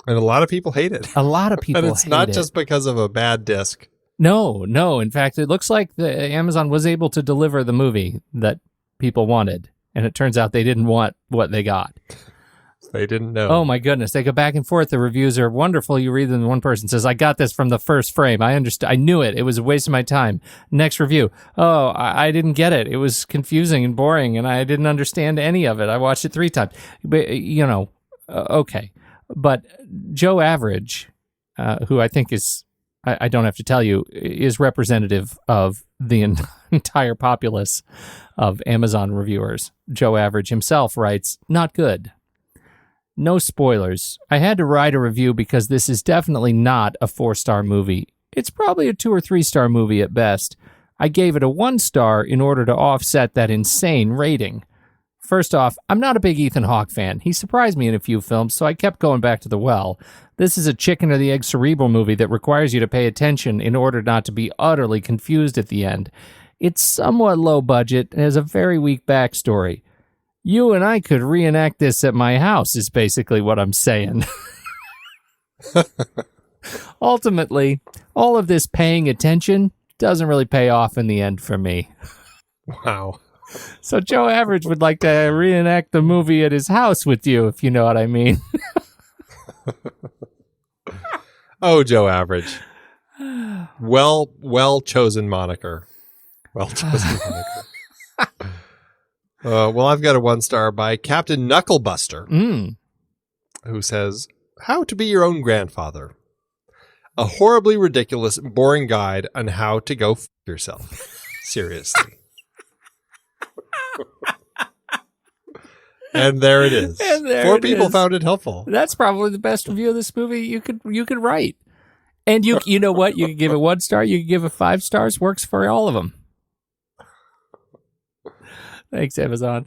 And a lot of people hate it. A lot of people hate it. And it's not just because of a bad disc. No. In fact, it looks like Amazon was able to deliver the movie that people wanted, and it turns out they didn't want what they got. They didn't know. Oh, my goodness. They go back and forth. The reviews are wonderful. You read them, and one person says, I got this from the first frame. I understood. I knew it. It was a waste of my time. Next review. Oh, I didn't get it. It was confusing and boring, and I didn't understand any of it. I watched it 3 times. But, okay. But Joe Average, who I think is, I don't have to tell you, is representative of the entire populace of Amazon reviewers. Joe Average himself writes, not good. No spoilers. I had to write a review because this is definitely not a 4-star movie. It's probably a 2 or 3-star movie at best. I gave it a 1 star in order to offset that insane rating. First off, I'm not a big Ethan Hawke fan. He surprised me in a few films, so I kept going back to the well. This is a chicken or the egg cerebral movie that requires you to pay attention in order not to be utterly confused at the end. It's somewhat low budget and has a very weak backstory. You and I could reenact this at my house, is basically what I'm saying. Ultimately, all of this paying attention doesn't really pay off in the end for me. Wow. So Joe Average would like to reenact the movie at his house with you, if you know what I mean. Oh, Joe Average. Well chosen moniker. Well chosen moniker. Well, I've got a 1 star by Captain Knucklebuster, who says, How to be your own grandfather. A horribly ridiculous, boring guide on how to go f*** yourself. Seriously. And there it is. And there 4 it people is. found it helpful. That's probably the best review of this movie you could write. And you know what? You can give it 1 star. You can give it 5 stars. Works for all of them. Thanks, Amazon.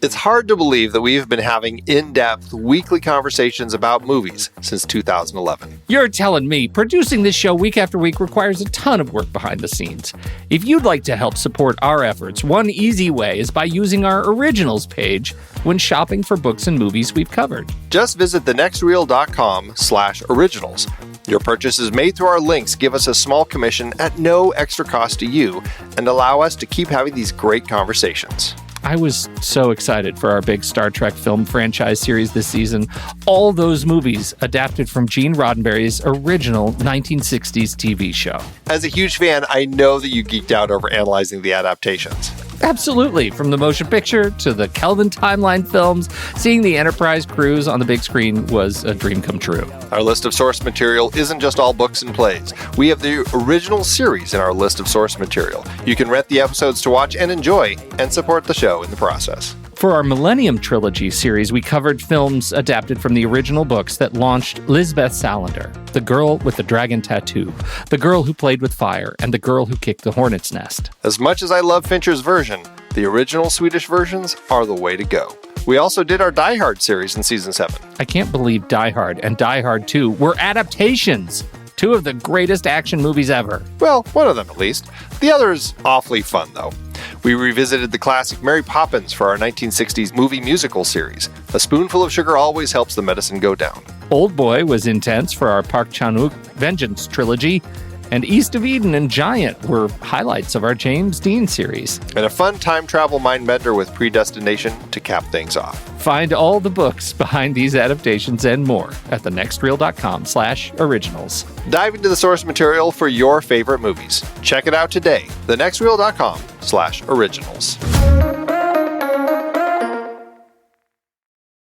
It's hard to believe that we have been having in-depth weekly conversations about movies since 2011. You're telling me producing this show week after week requires a ton of work behind the scenes. If you'd like to help support our efforts, one easy way is by using our originals page when shopping for books and movies we've covered. Just visit thenextreel.com/originals. Your purchases made through our links give us a small commission at no extra cost to you and allow us to keep having these great conversations. I was so excited for our big Star Trek film franchise series this season. All those movies adapted from Gene Roddenberry's original 1960s TV show. As a huge fan, I know that you geeked out over analyzing the adaptations. Absolutely. From the motion picture to the Kelvin timeline films, seeing the Enterprise crews on the big screen was a dream come true. Our list of source material isn't just all books and plays. We have the original series in our list of source material. You can rent the episodes to watch and enjoy and support the show in the process. For our Millennium Trilogy series, we covered films adapted from the original books that launched Lisbeth Salander, The Girl with the Dragon Tattoo, The Girl Who Played with Fire, and The Girl Who Kicked the Hornet's Nest. As much as I love Fincher's version, the original Swedish versions are the way to go. We also did our Die Hard series in season 7. I can't believe Die Hard and Die Hard 2 were adaptations. 2 of the greatest action movies ever. Well, one of them at least. The other is awfully fun, though. We revisited the classic Mary Poppins for our 1960s movie musical series. A spoonful of sugar always helps the medicine go down. Old Boy was intense for our Park Chan-wook Vengeance trilogy. And East of Eden and Giant were highlights of our James Dean series. And a fun time travel mind bender with Predestination to cap things off. Find all the books behind these adaptations and more at thenextreel.com/originals. Dive into the source material for your favorite movies. Check it out today, thenextreel.com/originals.